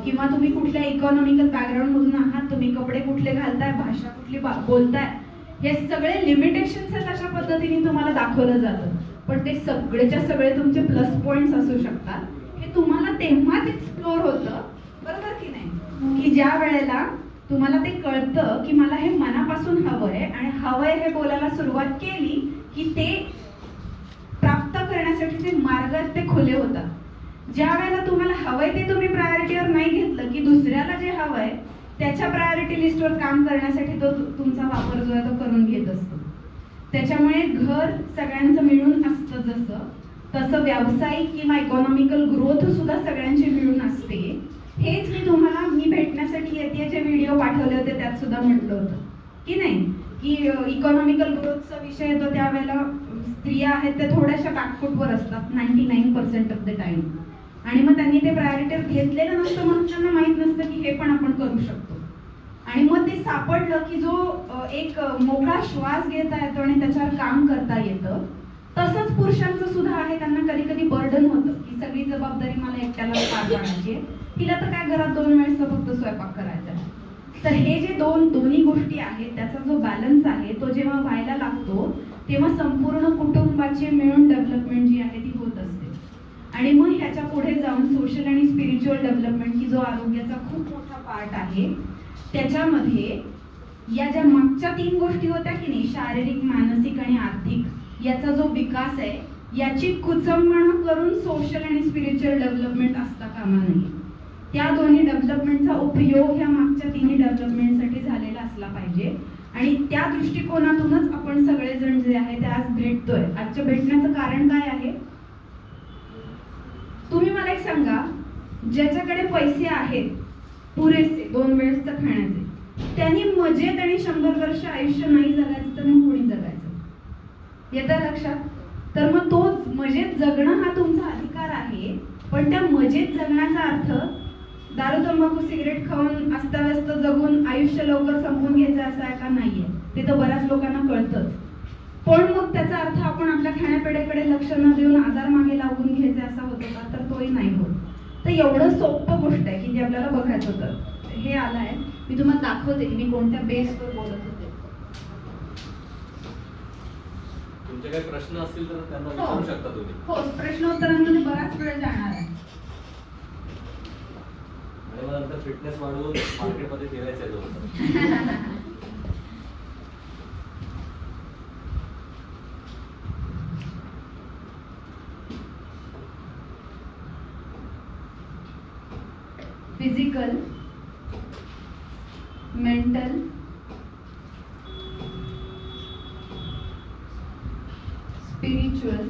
किंवा तुम्ही कुठल्या इकॉनॉमिकल बॅकग्राऊंड मधून आहात, तुम्ही कपडे कुठले घालताय, भाषा कुठली बोलताय, हे सगळे लिमिटेशन्स आहेत अशा पद्धतीने तुम्हाला दाखवलं जातं. पण ते सगळेच्या सगळे तुमचे प्लस पॉइंट्स असू शकतात. हे तुम्हाला तेव्हाच एक्सप्लोर होतं, बरोबर की नाही, की ज्या वेळेला तुम्हाला ते कळतं की मला हे मनापासून हवंय आणि हवंय हे बोलायला सुरुवात केली की ते प्राप्त करण्यासाठीचे मार्ग ते खुले होतात. ज्या वेळेला तुम्हाला हवंय ते तुम्ही प्रायोरिटीवर नाही घेतलं की दुसऱ्याला जे हवंय त्याच्या प्रायोरिटी लिस्टवर काम करण्यासाठी तो तुमचा वापर जो आहे तो करून घेत असतो. त्याच्यामुळे घर सगळ्यांचं मिळून असतं जसं, तसं व्यावसायिक किंवा इकॉनॉमिकल ग्रोथ सुद्धा सगळ्यांची मिळून असते. हेच मी तुम्हाला मी भेटण्यासाठी येते जे व्हिडिओ पाठवले होते त्यात सुद्धा म्हटलं होतं की नाही, की इकॉनॉमिकल ग्रोथचा विषय येतो त्यावेळेला स्त्रिया आहेत त्या थोड्याशा बॅकफूटवर असतात 99% ऑफ द टाइम. आणि मग त्यांनी ते प्रायोरिटीवर घेतलेलं नसतं म्हणून त्यांना माहीत नसतं की हे पण आपण करू शकतो. आणि मग ते सापडलं की जो एक मोकळा श्वास घेता येतो आणि त्याच्यावर काम करता येतं. तसंच पुरुषांचं सुद्धा आहे, त्यांना कधी कधी बर्डन होतं की सगळी जबाबदारी मला एकट्याला पार पाडायची आहे, तिला तर काय घरात 2 वेळेस फक्त स्वयंपाक करायचा आहे. तर हे जे दोन्ही गोष्टी आहेत त्याचा जो बॅलन्स आहे तो जेव्हा व्हायला लागतो तेव्हा संपूर्ण कुटुंबाची मिळून डेव्हलपमेंट जी आहे ती होत असते. आणि मग ह्याच्या पुढे जाऊन सोशल आणि स्पिरिच्युअल डेव्हलपमेंट की जो आरोग्याचा खूप मोठा पार्ट आहे त्याच्यामध्ये या ज्या मागच्या 3 गोष्टी होत्या की नाही, शारीरिक, मानसिक आणि आर्थिक, याचा जो विकास आहे याची कुचंबणा करून सोशल आणि स्पिरिच्युअल डेव्हलपमेंट असता कामा नये. त्या दोन्ही डेव्हलपमेंटचा उपयोग ह्या मागच्या 3 डेव्हलपमेंटसाठी झालेला असला पाहिजे. आणि त्या दृष्टिकोनातूनच आपण सगळेजण जे आहे ते आज भेटतोय. आजच्या भेटण्याचं कारण काय आहे तुम्ही मला एक सांगा, ज्याच्याकडे पैसे आहेत पुरेसे 2 वेळेसचं खाण्याचे, त्यांनी मजेत आणि 100 वर्ष आयुष्य नाही जगायचं तर मग कोणी जगायचं? येतं लक्षात? तर मग तो मजेत जगणं हा तुमचा अधिकार आहे, पण त्या मजेत जगण्याचा अर्थ दारू तंबाखू सिगरेट खाऊन अस्ताव्यस्त जगून आयुष्य लवकर संपून घ्यायचं असं आहे का? नाहीये. ते तर बऱ्याच लोकांना कळतंच. पण मग त्याचा अर्थ आपण आपल्या खाण्यापिण्याकडे लक्ष न देऊन आजार मागे लावून घ्यायचे असा होतो का? तर तोही नाही होत. तर एवढं सोपं गोष्ट आहे की जे आपल्याला बघायचं होतं. हे आलंय, मी तुम्हाला दाखवते की मी कोणत्या बेसवर बोलत होते. तुमचे काही प्रश्न असतील तर त्यांना हो. विचारू शकता तुम्ही. हो, प्रश्नोत्तरांमध्ये बराच वेळ जाणार आहे. आणि मग नंतर फिटनेस वाढवून मार्केटमध्ये फिरायचं आहे थोडंसं. फिजिकल, मेंटल, स्पिरिच्युअल,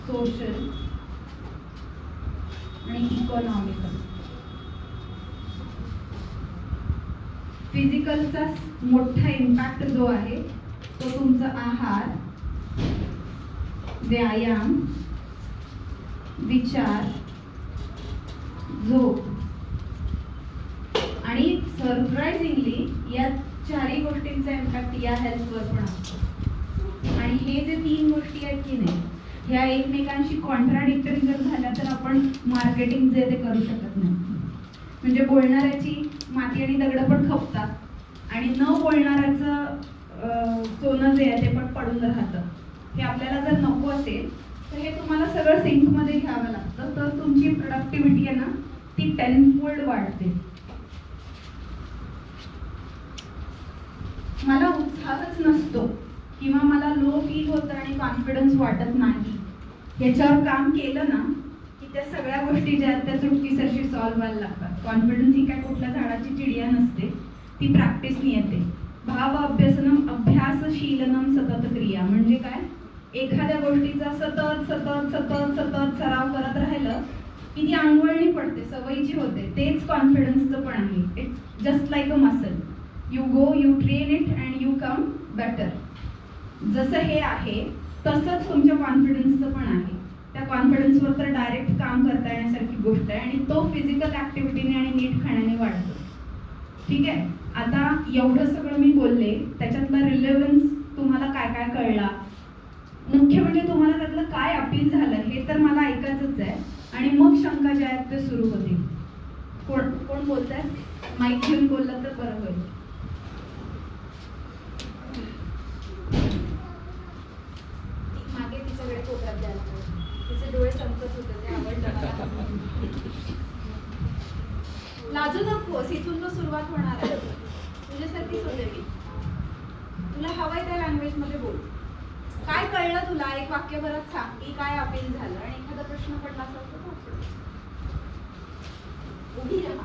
सोशल आणि इकॉनॉमिकल. फिजिकलचा मोठा इम्पॅक्ट जो आहे तो तुमचा आहार, व्यायाम, विचार, झोप आणि सरप्राइझिंगली या चारही गोष्टींचा इम्पॅक्ट या हेल्थवर पण असतो. आणि हे जे 3 गोष्टी आहेत की नाही, ह्या एकमेकांशी कॉन्ट्राडिक्टरी जर झाल्या तर आपण मार्केटिंग जे ते करू शकत नाही. म्हणजे बोलणाऱ्याची माती आणि दगड पण खपतात आणि न बोलणाऱ्याचं सोनं जे आहे ते पण पडून राहतं. हे आपल्याला जर नको असेल तर हे तुम्हाला सगळं सिंकमध्ये घ्यावं लागतं, तर तुमची प्रोडक्टिव्हिटी आहे ना ती 10-fold वाढते. मला उत्साहच नसतो किंवा मला लो फील होतं आणि कॉन्फिडन्स वाटत नाही, याच्यावर काम केलं ना की त्या सगळ्या गोष्टी ज्या आहेत त्या चुटकीसरशी सॉल्व्ह व्हायला लागतात. कॉन्फिडन्स ही काय कुठल्या झाडाची चिडिया नसते, ती प्रॅक्टिसनी येते. भाव अभ्यासनम अभ्यासशीलनम सतत क्रिया. म्हणजे काय? एखाद्या गोष्टीचा सतत सतत सतत सतत सराव करत राहिलं की ती अंगवळणी पडते, सवयीची होते. तेच कॉन्फिडन्सचं पण आहे. It's just like a muscle. You go, you train it and you come better. जसं हे आहे तसंच तुमच्या कॉन्फिडन्सचं पण आहे. त्या कॉन्फिडन्सवर तर डायरेक्ट काम करता येण्यासारखी गोष्ट आहे आणि तो फिजिकल ॲक्टिव्हिटीने आणि नीट खाण्याने वाढतो. ठीक आहे. आता एवढं सगळं मी बोलले, त्याच्यातला रिलेव्हन्स तुम्हाला काय काय कळला, मुख्य म्हणजे तुम्हाला त्यातलं काय अपील झालं हे तर मला ऐकायचंच आहे. आणि मग शंका ज्या आहेत ते सुरू होतील. कोण कोण बोलताय? माईक घेऊन बोललं तर बरं होईल. मागे तिच्याकडे कोपऱ्यात द्यायला पाहिजे. तिचे डोळे चमकत होते, ते आवडलं मला. लाजू नकोस, इथून तो सुरुवात होणार आहे. तुझ्यासारखीच होते मी. तुला हवंय त्या लँग्वेज मध्ये बोल. काय कळलं तुला? एक वाक्यभरात सांग की काय अपील झालं. आणि एखादा प्रश्न पडला असेल तर उभी राहा.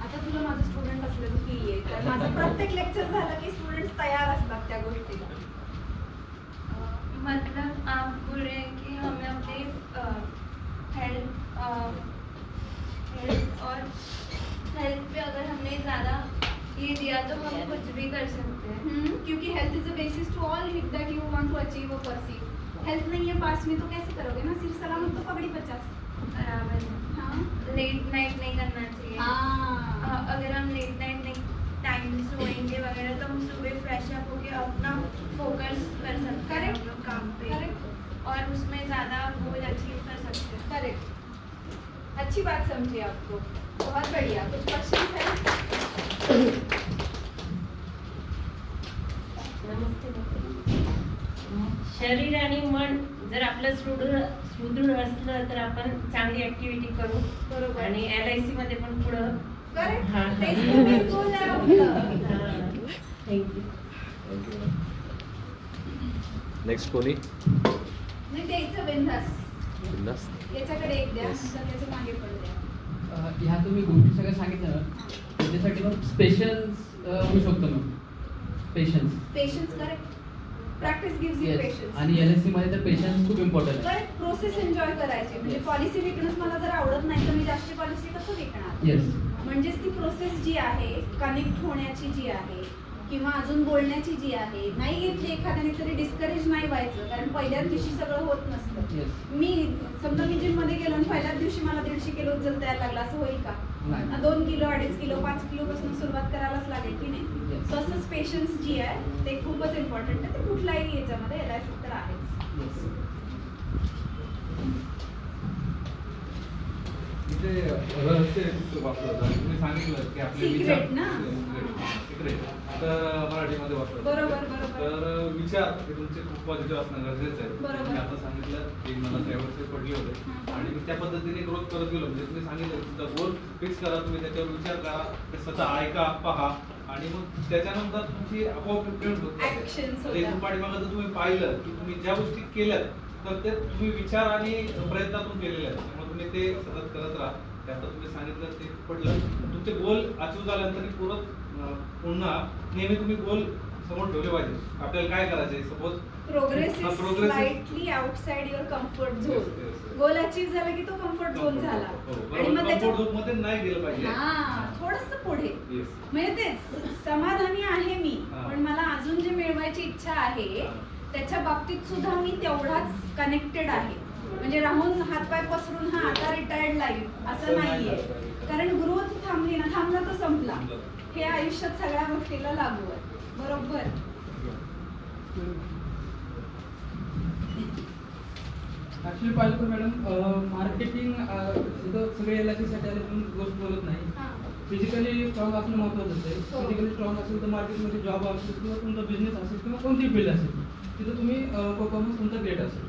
आता तुला माझं स्टुडंट असल्याचं फील येईल. तर माझं प्रत्येक लेक्चर झालं की स्टुडंट्स तयार असतात त्या गोष्टीला. मतलब आप बोल रहे हैं कि हमें अपने हेल्थ और हेल्थ पे अगर हमने ज़्यादा ये दिया तो हम कुछ भी कर सकते हैं. क्योंकि health is the basis to all that you want to achieve और परसीव. हेल्थ नहीं है पास में तो कैसे करोगे ना? सिर्फ सलामत तो पगड़ी 50. बराबर है. हाँ लेट नाइट नहीं करना चाहिए. हाँ. अगर हम लेट नाइट नहीं टाइम सोएंगे वगैरह तो हम सुबह फ्रेश अप होके अपना फोकस कर सकते हैं हम लोग काम पे. करेक्ट. और उसमें ज़्यादा गोल अचीव कर सकते हैं. करेक्ट. अच्छी बात समझी आपको. बहुत बढ़िया. कुछ क्वेश्चन है? शरीर आणि मन जर आपलं सुदृढ असलं तर आपण चांगली ऍक्टिव्हिटी करू. बरोबर. आणि LIC मध्ये पण पुढं. करेक्ट. हाँ. तेच तर मी बोलणार आपलं. थँक्यू. नेक्स्ट कोणी? नाही द्यायचं बिंदास. बिंदास. याच्याकडे एक द्या, नंतर त्याच्या मागे पण द्या. ह्या तुम्ही गोष्टी सगळ्या सांगितल्या ना, त्याच्यासाठी मग स्पेशल होऊ शकतो मग. Patience. Patience. Correct. Practice gives you Yes. Patience. आणि LSC मध्ये तर पेशन्स खूप इम्पॉर्टंट आहे. करेक्ट, प्रोसेस एन्जॉय करायची. म्हणजे पॉलिसी विकणंच मला जर आवडत नाही तर मी जास्त पॉलिसी कसं विकणार? येस म्हणजेच ती प्रोसेस जी आहे, कनेक्ट होण्याची जी आहे किंवा अजून बोलण्याची जी आहे, नाही घेतली एखाद्याने तरी डिस्करेज नाही व्हायचं, कारण पहिल्याच दिवशी सगळं होत नसतं. येस मी समजा मी जिम मध्ये गेलो आणि पहिल्याच दिवशी मला 150 किलो उचलता यायला लागला, असं होईल का? नाही. 2 किलो 2.5 किलो 5 किलो पासून सुरुवात करायलाच लागेल की नाही? Yes. तसंच पेशन्स जी आहे ते खूपच इम्पॉर्टंट आहे. ते कुठल्याही याच्यामध्ये LIC तर आहेच. येस इथे रहस्य वाचलं होतं. तुम्ही सांगितलं की आपले Secret ना? सिक्रेट तर मराठीमध्ये वाचलं. बरोबर, बरोबर. तर विचार हे तुमचे खूप पॉझिटिव्ह असणं गरजेचं आहे. बरोबर. तुम्ही आता सांगितलं की मला त्यावेळेस पडले होते हं. आणि मी त्या पद्धतीने ग्रोथ करत गेलो. म्हणजे तुम्ही सांगितलं तुमचा गोल फिक्स करा, तुम्ही त्याच्यावर विचार करा, ते स्वतः ऐका, पहा आणि मग त्याच्यानंतर तुमची आपोआप इम्प्लिमेंट होत जाते. Actions आता इथून होतात. पाठीमागं जर तुम्ही पाहिलं की तुम्ही ज्या गोष्टी केल्यात तर ते तुम्ही विचार आणि प्रयत्नातून केलेले आहेत. त्यामुळे तुम्ही ते सतत करत राहा. ते आता तुम्ही सांगितलं ते पडलं. तुमचे गोल अचीव झाल्यानंतर पुन्हा नेहमी तुम्ही गोल समोर ठेवले पाहिजे. आपल्याला काय करायचंय? सपोज प्रोग्रेस हा, is progress is- slightly outside your comfort Yes, zone. yes, yes. Goal achieve झाला की तो कम्फर्ट झोन झाला आणि मग कम्फर्ट त्याच्या झोन मध्ये नाही गेलं पाहिजे. हा थोडस पुढे Yes. म्हणजे तेच समाधानी आहे मी, हा. पण मला अजून जे मिळवायची इच्छा आहे हा. त्याच्या बाबतीत सुद्धा मी तेवढाच कनेक्टेड आहे. म्हणजे राहून हातपाय पसरून हा आता रिटायर्ड लाईफ असं नाहीये. कारण ग्रोथ थांबली ना, थांबला तो संपला. हे आयुष्यात सगळ्या गोष्टीला लागू आहे. बरोबर. ऍक्च्युली पाहिलं तर मॅडम मार्केटिंग इथं सगळे LIC साठी आले पण गोष्ट बोलत नाही. हा. फिजिकली स्ट्रॉंग असणं महत्त्वाचं आहे. हो. फिजिकली स्ट्रॉंग असेल तर मार्केटमध्ये जॉब असेल किंवा तुमचा बिझनेस असेल किंवा कोणती फील्ड असेल तिथं तुम्ही परफॉर्मन्स तुमचा ग्रेट असेल.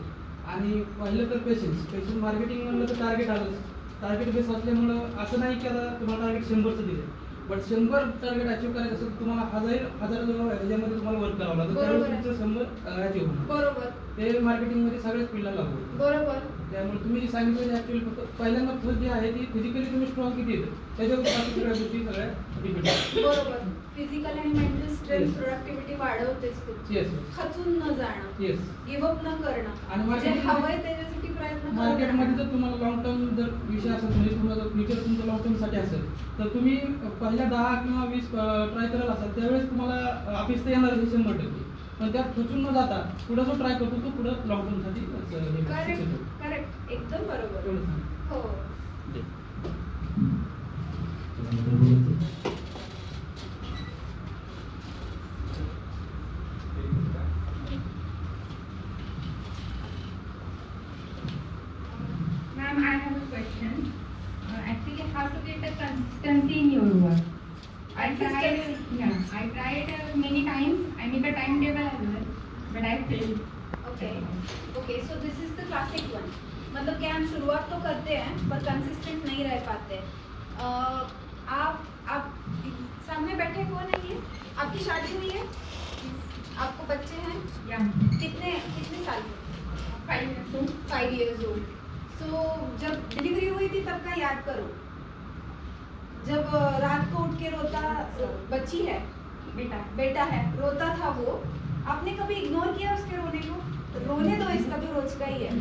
आणि पाहिलं तर पेशन्स मार्केटिंग म्हणलं तर टार्गेट आलंच. टार्गेट बेस असल्यामुळं असं नाही की आता तुम्हाला टार्गेट 100चं दिलं, बट 100 टार्गेट अचीव्ह करायचं असेल तर तुम्हाला हजार ह्याच्यामध्ये तुम्हाला वर्क करावं लागतं. बरोबर त्यावेळेस आहे. तुमचं 100 अचीव्ह होणार. बरोबर. ते मार्केटिंगमध्ये सगळ्याच फील्डला लागू होतं. बरोबर. त्यामुळे तुम्ही जे सांगितलं ऍक्च्युअली फक्त पहिल्यांदा फर्स्ट जे आहे ती फिजिकली तुम्ही स्ट्रॉंग किती येतं त्याच्यावर बाकी सगळ्या गोष्टी सगळ्या डिपेंड आहेत. बरोबर. फिजिकल आणि मेंटल स्ट्रेंथ Yes. प्रोडक्टिव्हिटी वाढवतेच तुमची. येस खचून न जाणं, येस गिव्हअप न करणं, आणि म्हणजे marketing- हवंय त्याच्यासाठी प्रयत्न करत मार्केटमध्ये राहणं. जर तुम्हाला लॉंग टर्म जर विषय असेल म्हणजे तुम्हाला फ्युचर तुमचं लॉंग टर्मसाठी असेल तर तुम्ही पहिल्या 10 किंवा 20 ट्राय करायला असाल त्यावेळेस तुम्हाला ऑफिस तर येणार 100%. पण त्यात खचून न जाता पुढे जो ट्राय करतो तो पुढे लॉंग टर्मसाठी करेक्ट करेक्ट एकदम बरोबर. हो. Ma'am, I have a question. Actually, how to get a consistency in your work? I tried many times. I made a timetable as well, but I failed. Okay so this is the classic one. मतलब क्या हम शुरुआत तो करते हैं पर consistent नहीं रह पाते. आप सामने बैठे कौन है ये? आपकी शादी हुई है? आपको बच्चे हैं? Yeah. कितने साल के? 5 years old. 5 years old. So जब डिलीवरी हुई थी तब का याद करो. जब रात को उठ के रोता, बच्ची है, बेटा है, रोता था वो, आपने कभी इग्नोर किया उसके रोने को? रोने दो, इसका तो रोज का ही है.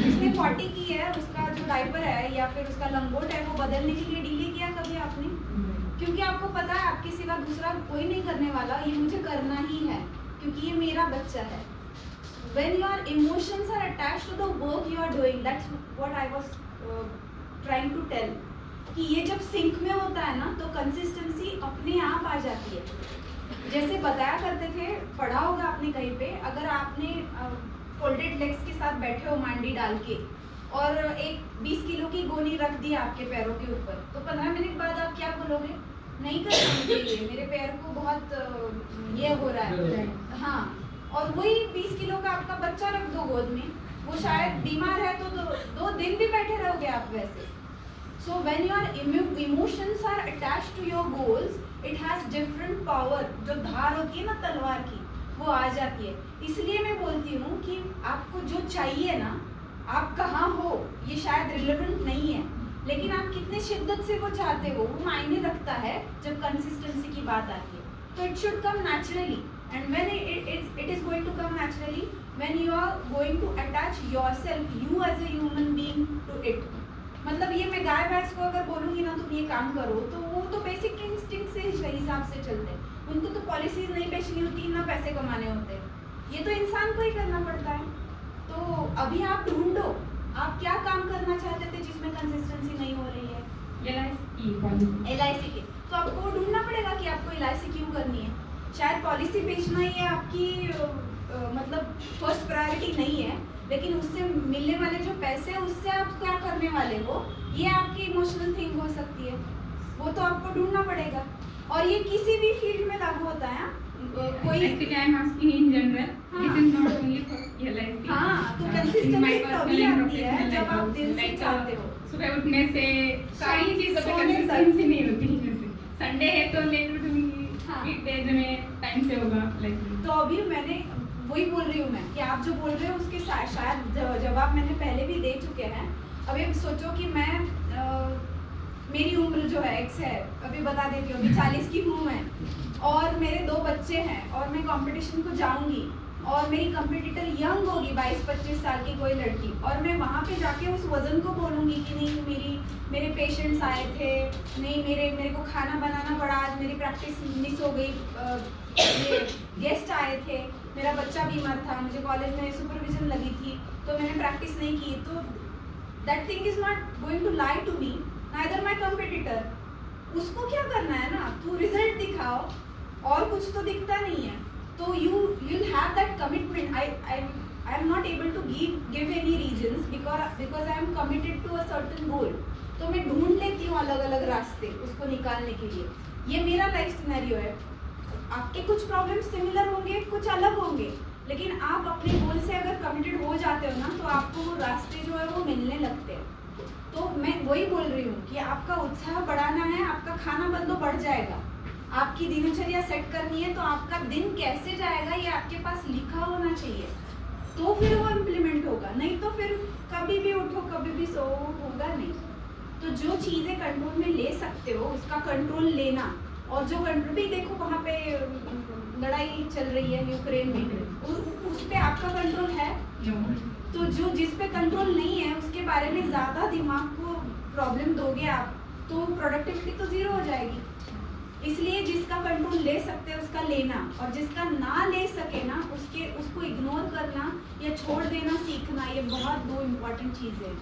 इसने पॉटी की है, उसका जो डायपर है या फिर उसका लंगोट है वो बदलने के लिए डिले किया कभी आपने? क्योंकि आपको पता है आपके सिवा दूसरा कोई नहीं करने वाला, ये मुझे करना ही है क्योंकि ये मेरा बच्चा है. When your emotions are attached to the work you are doing, that's what I was trying to tell. कि ये जब सिंक में होता है ना तो कंसिस्टेंसी अपने आप आ जाती है. जैसे बताया करते थे, पढ़ा होगा आपने कहीं पे, अगर आपने फोल्डेड लेग्स के साथ बैठे हो मांडी डाल के और एक 20 किलो की गोनी रख दी आपके पैरों के ऊपर, तो 15 मिनट बाद आप क्या बोलोगे? नहीं करना मुझे ये, मेरे पैर को बहुत ये हो रहा है. हाँ, और वही 20 किलो का आपका बच्चा रख दो गोद में, वो शायद बीमार है तो 2 दिन भी बैठे रहोगे आप वैसे. So when your emotions are attached to your goals, it has different power. जो धार होती है ना तलवार की, वो आ जाती है. इसलिए मैं बोलती हूँ कि आपको जो चाहिए ना, आप कहाँ हो ये शायद रिलेवेंट नहीं है, लेकिन आप कितने शिद्दत से वो चाहते हो वो मायने रखता है जब कंसिस्टेंसी की बात आती है. तो it should come naturally. And when it is going to come naturally when you are going to attach yourself, you as a human being to it. मतलब ये मैं गाय भैंस को अगर बोलूँगी ना तुम ये काम करो, तो वो तो बेसिक इंस्टिंक्ट से हिसाब से चलते हैं. उनको तो पॉलिसीज नहीं बेचनी होती, ना पैसे कमाने होते हैं. ये तो इंसान को ही करना पड़ता है. तो अभी आप ढूंढो आप क्या काम करना चाहते थे जिसमें कंसिस्टेंसी नहीं हो रही है. LIC के तो आपको ढूंढना पड़ेगा कि आपको LIC क्यों करनी है. शायद पॉलिसी बेचना ये आपकी मतलब फर्स्ट प्रायोरिटी नहीं है, लेकिन उससे मिलने वाले जो पैसे हैं उससे आप क्या करने वाले हो, ये आपकी इमोशनल थिंग हो सकती है. वो तो आपको ढूंढना पड़ेगा. और ये किसी भी फील्ड में लागू होता है. कोई हाँ, तो कंसिस्टेंसी तभी आती है जब आप दिल से चाहते हो. सुबह उठने से सारी चीजों पे सोने तक. कंसिस्टेंसी नहीं होती. जैसे संडे है तो लेट उठूंगी, हाँ. वीकडेज में टाइम से होगा लाइक. तो अभी मैंने वही बोल रही हूँ मैं कि आप जो बोल रहे हो उसके शायद जवाब मैंने पहले भी दे चुके हैं. अभी सोचो कि मैं मेरी उम्र जो है X है, अभी बता देती हूँ, अभी 40 की हूँ मैं, और मेरे 2 बच्चे हैं और मैं कंपटीशन को जाऊँगी और मेरी कंपटीटर यंग होगी 22-25 साल की कोई लड़की, और मैं वहाँ पे जाके उस वजन को बोलूँगी कि नहीं मेरे पेशेंट्स आए थे, नहीं मेरे को खाना बनाना पड़ा, आज मेरी प्रैक्टिस मिस हो गई, ये गेस्ट आए थे, मेरा बच्चा बीमार था, मुझे कॉलेज में सुपरविजन लगी थी तो मैंने प्रैक्टिस नहीं की. तो that thing is not going to lie to me, neither my competitor. उसको क्या करना है ना, तू रिजल्ट दिखाओ, और कुछ तो दिखता नहीं है. तो you'll have that commitment. I am not able to give any reasons because I am committed to a certain goal. तो मैं ढूंढ लेती हूँ अलग अलग रास्ते उसको निकालने के लिए. ये मेरा लाइफ सिनेरियो है. आपके कुछ प्रॉब्लम्स सिमिलर होंगे, कुछ अलग होंगे, लेकिन आप अपने गोल से अगर कमिटेड हो जाते हो ना तो आपको वो रास्ते जो है वो मिलने लगते हैं. तो मैं वही बोल रही हूँ कि आपका उत्साह बढ़ाना है, आपका खाना बंदो बढ़ जाएगा. आपकी दिनचर्या सेट करनी है तो आपका दिन कैसे जाएगा ये आपके पास लिखा होना चाहिए, तो फिर वो इम्प्लीमेंट होगा. नहीं तो फिर कभी भी उठो कभी भी सो, होगा नहीं. तो जो चीज़ें कंट्रोल में ले सकते हो उसका कंट्रोल लेना. और जो कंट्रोल भी देखो वहाँ पे लड़ाई चल रही है यूक्रेन में, उस पर आपका कंट्रोल है. तो जो जिस पे कंट्रोल नहीं है उसके बारे में ज़्यादा दिमाग को प्रॉब्लम दोगे आप, तो प्रोडक्टिविटी तो ज़ीरो हो जाएगी. इसलिए जिसका कंट्रोल ले सकते हैं उसका लेना, और जिसका ना ले सके ना उसको इग्नोर करना या छोड़ देना सीखना, ये बहुत 2 इम्पॉर्टेंट चीज़ें हैं.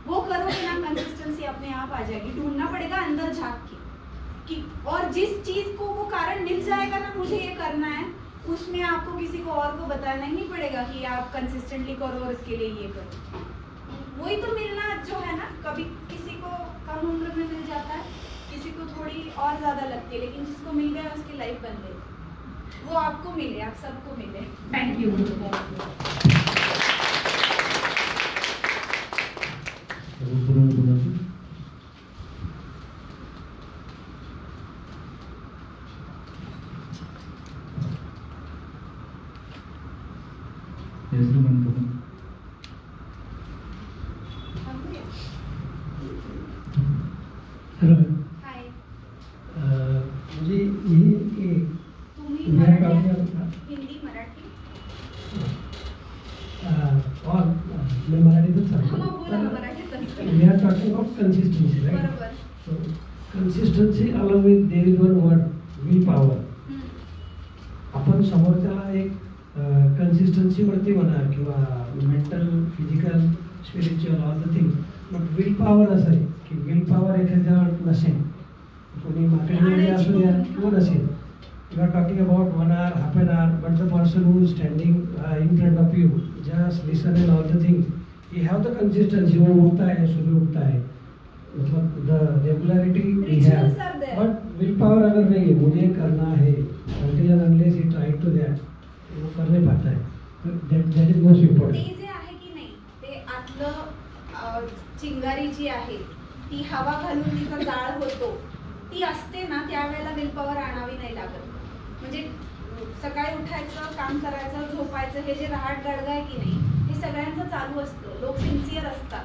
वो करोगे ना कंसिस्टेंसी अपने आप आ जाएगी. ढूंढना पड़ेगा अंदर झाँक के कि, और जिस चीज़ को वो कारण मिल जाएगा ना मुझे ये करना है, उसमें आपको किसी को और को बताना ही नहीं पड़ेगा कि आप कंसिस्टेंटली करो और इसके लिए ये करो. वही तो मिलना जो है ना, कभी किसी को कम उम्र में मिल जाता है, किसी को थोड़ी और ज़्यादा लगती है, लेकिन जिसको मिल गया उसकी लाइफ बन गई. वो आपको मिले, आप सबको मिले. Thank you. ಹೆಸರು ಬಂತು. Hello hi. मुझे ये तुम्ही मैं मराठी, काफी हिंदी मराठी. और मैं मराठी तो हा मग बोला ना मराठीतच. we are talking about consistency, right? बरोबर. So consistency along with there is one word, willpower. आपण समोरच्याला एक कन्सिस्टन्सीवरती म्हणा किंवा mental, physical, spiritual all the thing, but will power असं आहे की विल पॉवर एखाद्यावर नसेल, कोणी मार्केटमध्ये असू द्या किंवा नसेल, you are talking about 1 hour, half an hour, but the person who is standing in front of you, just listen and all the thing, he have the consistency. वो उठता है, सुबह उठता है, मतलब the regularity he have, Rituals are there. but will power अगर नहीं है, मुझे करना है, until and unless he try to that, वो कर नहीं पाता है. That is most ते important. जे आहे की नाही, ते आतलं चिंगारी जी आहे ती हवा घालून तिचा जाळ होतो, ती असते ना त्यावेळेला विल पॉवर आणावी नाही लागत. म्हणजे सकाळी उठायचं, काम करायचं, झोपायचं, हे जे रहाट गाडगा आहे की नाही, हे सगळ्यांचं चालू असतं. लोक सिन्सिअर असतात.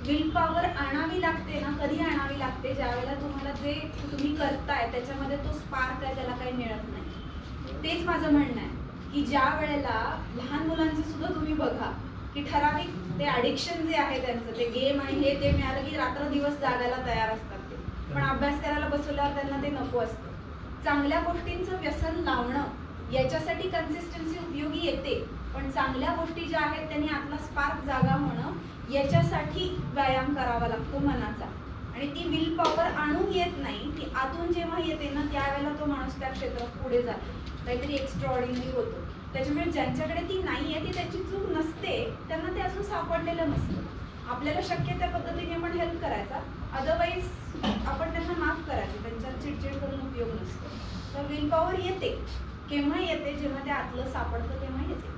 विल पॉवर आणावी लागते ना, कधी आणावी लागते, ज्यावेळेला तुम्हाला जे तुम्ही करताय त्याच्यामध्ये तो स्पार्क आहे त्याला काही मिळत नाही. तेच माझं म्हणणं आहे की ज्या वेळेला लहान मुलांचं सुद्धा तुम्ही बघा की ठराविक ते ॲडिक्शन जे आहे त्यांचं ते गेम आणि हे ते मिळालं की रात्र दिवस जागायला तयार असतात ते, पण अभ्यास करायला बसवल्यावर त्यांना ते नको असतं. चांगल्या गोष्टींचं व्यसन लावणं याच्यासाठी कन्सिस्टन्सी उपयोगी येते, पण चांगल्या गोष्टी ज्या आहेत त्यांनी आतला स्पार्क जागा होणं याच्यासाठी व्यायाम करावा लागतो मनाचा. आणि ती विल पॉवर आणून येत नाही, ती आतून जेव्हा येते ना त्यावेळेला तो माणूस त्या क्षेत्रात पुढे जातो, काहीतरी एक्स्ट्रॉऑर्डिनरी होतो. त्याच्यामुळे ज्यांच्याकडे ती नाही आहे ती त्यांची चूक नसते, त्यांना ते अजून सापडलेलं नसतं. आपल्याला शक्य त्या पद्धतीने आपण हेल्प करायचा, अदरवाईज आपण त्यांना माफ करायचं, त्यांच्यात चिडचिड करून उपयोग नसतो. तर विल पॉवर येते, केव्हा येते? जेव्हा ते आतलं सापडतं तेव्हा येते.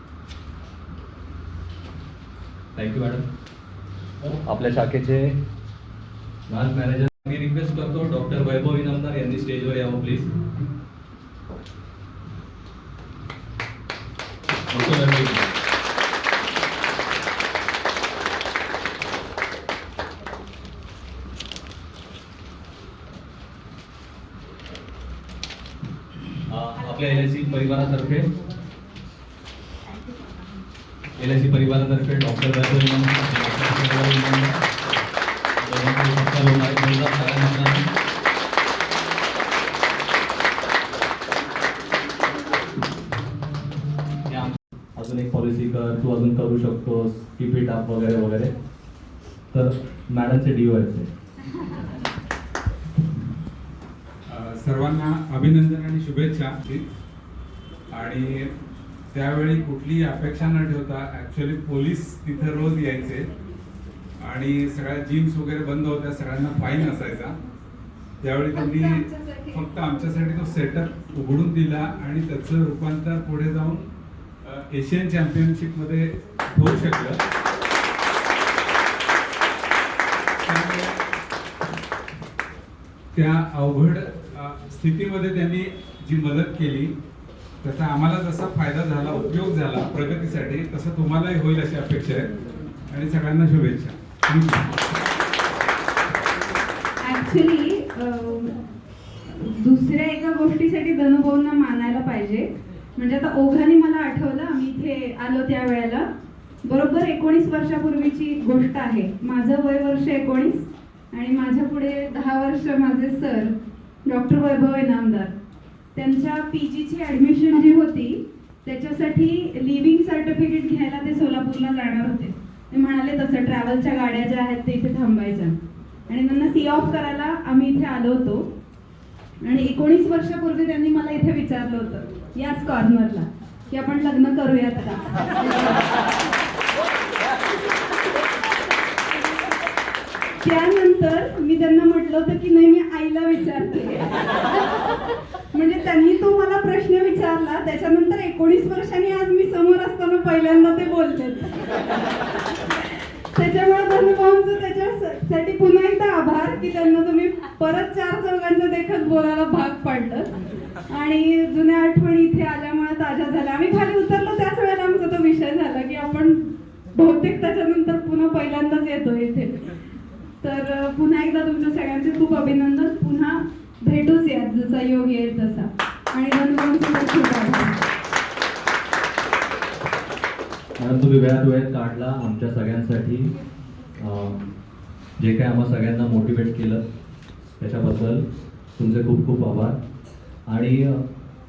Thank you madam. आपल्या शाखेचे ब्रांच मॅनेजर मी रिक्वेस्ट करतो डॉक्टर वैभव इनामदार यांनी स्टेजवर यावं प्लीज. आपल्या LIC परिवारातर्फे डॉक्टर वैभव इनामदार अजून एक पॉलिसी कर, तू अजून करू शकतोस, कीप इट अप वगैरे वगैरे. तर मॅडमचे DO आहेत ते. सर्वांना अभिनंदन आणि शुभेच्छा. आणि त्यावेळी कुठलीही अपेक्षा न ठेवता ॲक्च्युली पोलीस तिथं रोज यायचे आणि सगळ्या जिम्स वगैरे बंद होत्या, सगळ्यांना फाईन असायचा. त्यावेळी त्यांनी फक्त आमच्यासाठी तो सेटअप उघडून दिला आणि त्याचं रूपांतर पुढे जाऊन एशियन चॅम्पियनशिपमध्ये होऊ शकलं. त्या अवघड स्थितीमध्ये त्यांनी जी मदत केली त्याचा आम्हाला जसा फायदा झाला, उपयोग झाला प्रगतीसाठी, तसं तुम्हालाही होईल अशी अपेक्षा आहे. आणि सगळ्यांना शुभेच्छा. ऍक्च्युली दुसऱ्या एका गोष्टीसाठी धनुभाऊंना मानायला पाहिजे. म्हणजे आता ओघाने मला आठवलं, आम्ही इथे आलो त्या वेळेला बरोबर 19 वर्षापूर्वीची गोष्ट आहे. माझं वय वर्ष 19 आणि माझ्या पुढे 10 वर्ष माझे सर डॉक्टर वैभव इनामदार, त्यांच्या PGची ॲडमिशन जी होती त्याच्यासाठी लिव्हिंग सर्टिफिकेट घ्यायला ते सोलापूरला जाणार होते. ते म्हणाले तसं ट्रॅव्हलच्या गाड्या ज्या आहेत ते इथे थांबायच्या आणि त्यांना सी ऑफ करायला आम्ही इथे आलो होतो. आणि 19 वर्षापूर्वी त्यांनी मला इथे विचारलं होतं याच कॉर्नरला की आपण लग्न करूयात का. त्यानंतर मी त्यांना म्हटलं होतं की नाही, मी आईला विचारते. म्हणजे त्यांनी तो मला प्रश्न विचारला, त्याच्यानंतर 19 वर्षांनी आज मी समोर असताना पहिल्यांदा ते बोलते. त्याच्यामुळे धनुभाऊंचं त्याच्यासाठी पुन्हा एकदा आभार की त्यांना तुम्ही परत 4 चौघांच्या देखत बोलायला भाग पाडलं. आणि जुन्या आठवणी इथे आल्यामुळे ताज्या झाल्या. आम्ही खाली उतरलो त्याच वेळेला आमचा तो विषय झाला की आपण बहुतेक त्याच्यानंतर पुन्हा पहिल्यांदाच येतो इथे. तर पुन्हा एकदा तुमच्या सगळ्यांचे खूप अभिनंदन. पुन्हा भेटूच यात जसा योग येईल तसा. आणि धनुभाऊंचं खूप आभार. मॅडम तुम्ही वेळात काढला आमच्या सगळ्यांसाठी, जे काय आम्हा सगळ्यांना मोटिवेट केलं त्याच्याबद्दल तुमचे खूप खूप आभार. आणि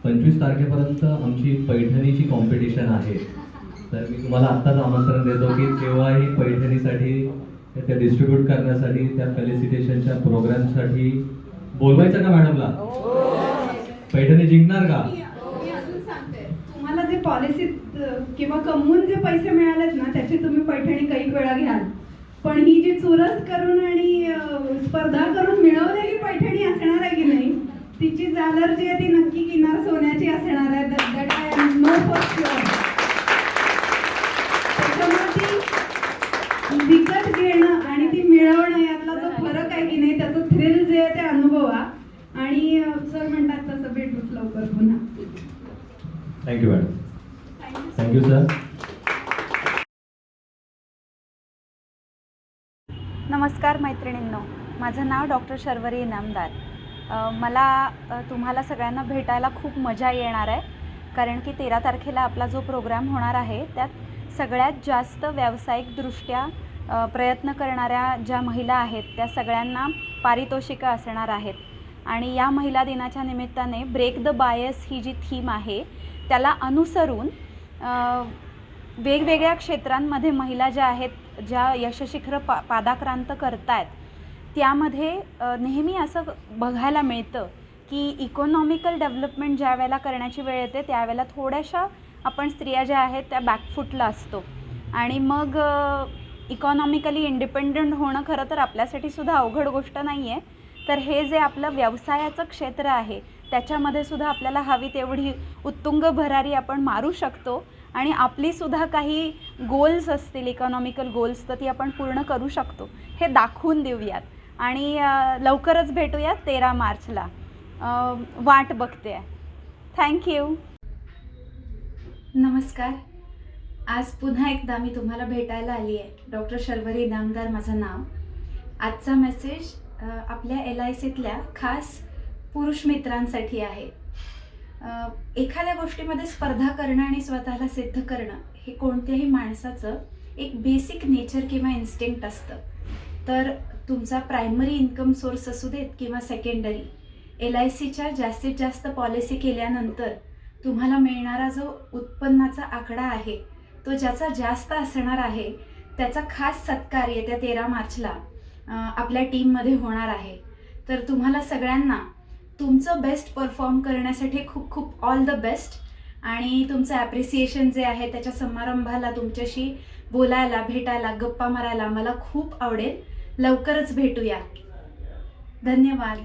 25 तारखेपर्यंत आमची पैठणीची कॉम्पिटिशन आहे. तर मी तुम्हाला आत्ताच आमंत्रण देतो की तेव्हाही पैठणीसाठी त्या डिस्ट्रीब्यूट करण्यासाठी, त्या फेलिसिटेशनच्या प्रोग्रामसाठी बोलवायचं का मॅडमला? पैठणी जिंकणार का? मी अजून सांगते, तुम्हाला जे पॉलिसीत किंवा कमवून जे पैसे मिळालेत ना त्याची तुम्ही पैठणी कैक वेळा घ्याल, पण ही जी चुरस करून आणि स्पर्धा करून मिळवलेली पैठणी असणार आहे की नाही, तिची जालर जी आहे ती नक्की किनार सोन्याची असणार आहे. That I am know for sure. त्याच्यामुळे ती विकत घेणं आणि ती मिळवणं यातला जो फरक आहे की नाही, त्याचं थ्रिल जे आहे ते अनुभवा. आणि सर म्हणतात तसं भेटूच लवकर पुन्हा. Thank you madam. Thank you sir. नमस्कार मैत्रिणींनो, माझं नाव डॉक्टर शर्वरी इनामदार. मला तुम्हाला सगळ्यांना भेटायला खूप मजा येणार आहे. कारण की 13 तारखेला आपला जो प्रोग्राम होणार आहे त्यात सगळ्यात जास्त व्यावसायिकदृष्ट्या प्रयत्न करणाऱ्या ज्या महिला आहेत त्या सगळ्यांना पारितोषिकं असणार आहेत. आणि या महिला दिनाच्या निमित्ताने ब्रेक द बायस ही जी थीम आहे त्याला अनुसरून वेगवेगळ्या क्षेत्रांमध्ये महिला ज्या आहेत ज्या यशशिखर पादाक्रांत करतायत त्यामध्ये नेहमी असं बघायला मिळतं की इकॉनॉमिकल डेव्हलपमेंट ज्या वेळेला करण्याची वेळ येते त्यावेळेला थोड्याशा आपण स्त्रिया ज्या आहेत त्या बॅकफुटला असतो. आणि मग इकॉनॉमिकली इंडिपेंडंट होणं खरं तर आपल्यासाठी सुद्धा अवघड गोष्ट नाही आहे. तर हे जे आपलं व्यवसायाचं क्षेत्र आहे त्याच्यामध्ये सुद्धा आपल्याला हवी तेवढी उत्तुंग भरारी आपण मारू शकतो आणि आपलीसुद्धा काही गोल्स असतील इकॉनॉमिकल गोल्स तर ती आपण पूर्ण करू शकतो हे दाखवून देऊयात. आणि लवकरच भेटूयात 13 मार्चला. वाट बघते. थँक्यू. नमस्कार. आज पुन्हा एकदा मी तुम्हाला भेटायला आली आहे. डॉक्टर शर्वरी इनामदार माझं नाव. आजचा मेसेज आपल्या LICतल्या खास पुरुष मित्रांसाठी आहे. एखाद्या गोष्टीमध्ये स्पर्धा करणं आणि स्वतःला सिद्ध करणं हे कोणत्याही माणसाचं एक बेसिक नेचर किंवा इन्स्टिंक्ट असतं. तर तुमचा प्रायमरी इन्कम सोर्स असू देत किंवा सेकंडरी, LICच्या जास्तीत जास्त पॉलिसी केल्यानंतर तुम्हाला मिळणारा जो उत्पन्नाचा आकडा आहे तो ज्याचा जास्त असणार आहे त्याचा खास सत्कार येत्या 13 मार्चला आपल्या टीममध्ये होणार आहे. तर तुम्हाला सगळ्यांना तुमचं बेस्ट परफॉर्म करण्यासाठी खूप खूप ऑल द बेस्ट. आणि तुमचं ॲप्रिसिएशन जे आहे त्याच्या समारंभाला तुमच्याशी बोलायला, भेटायला, गप्पा मारायला मला खूप आवडेल. लवकरच भेटूया. धन्यवाद.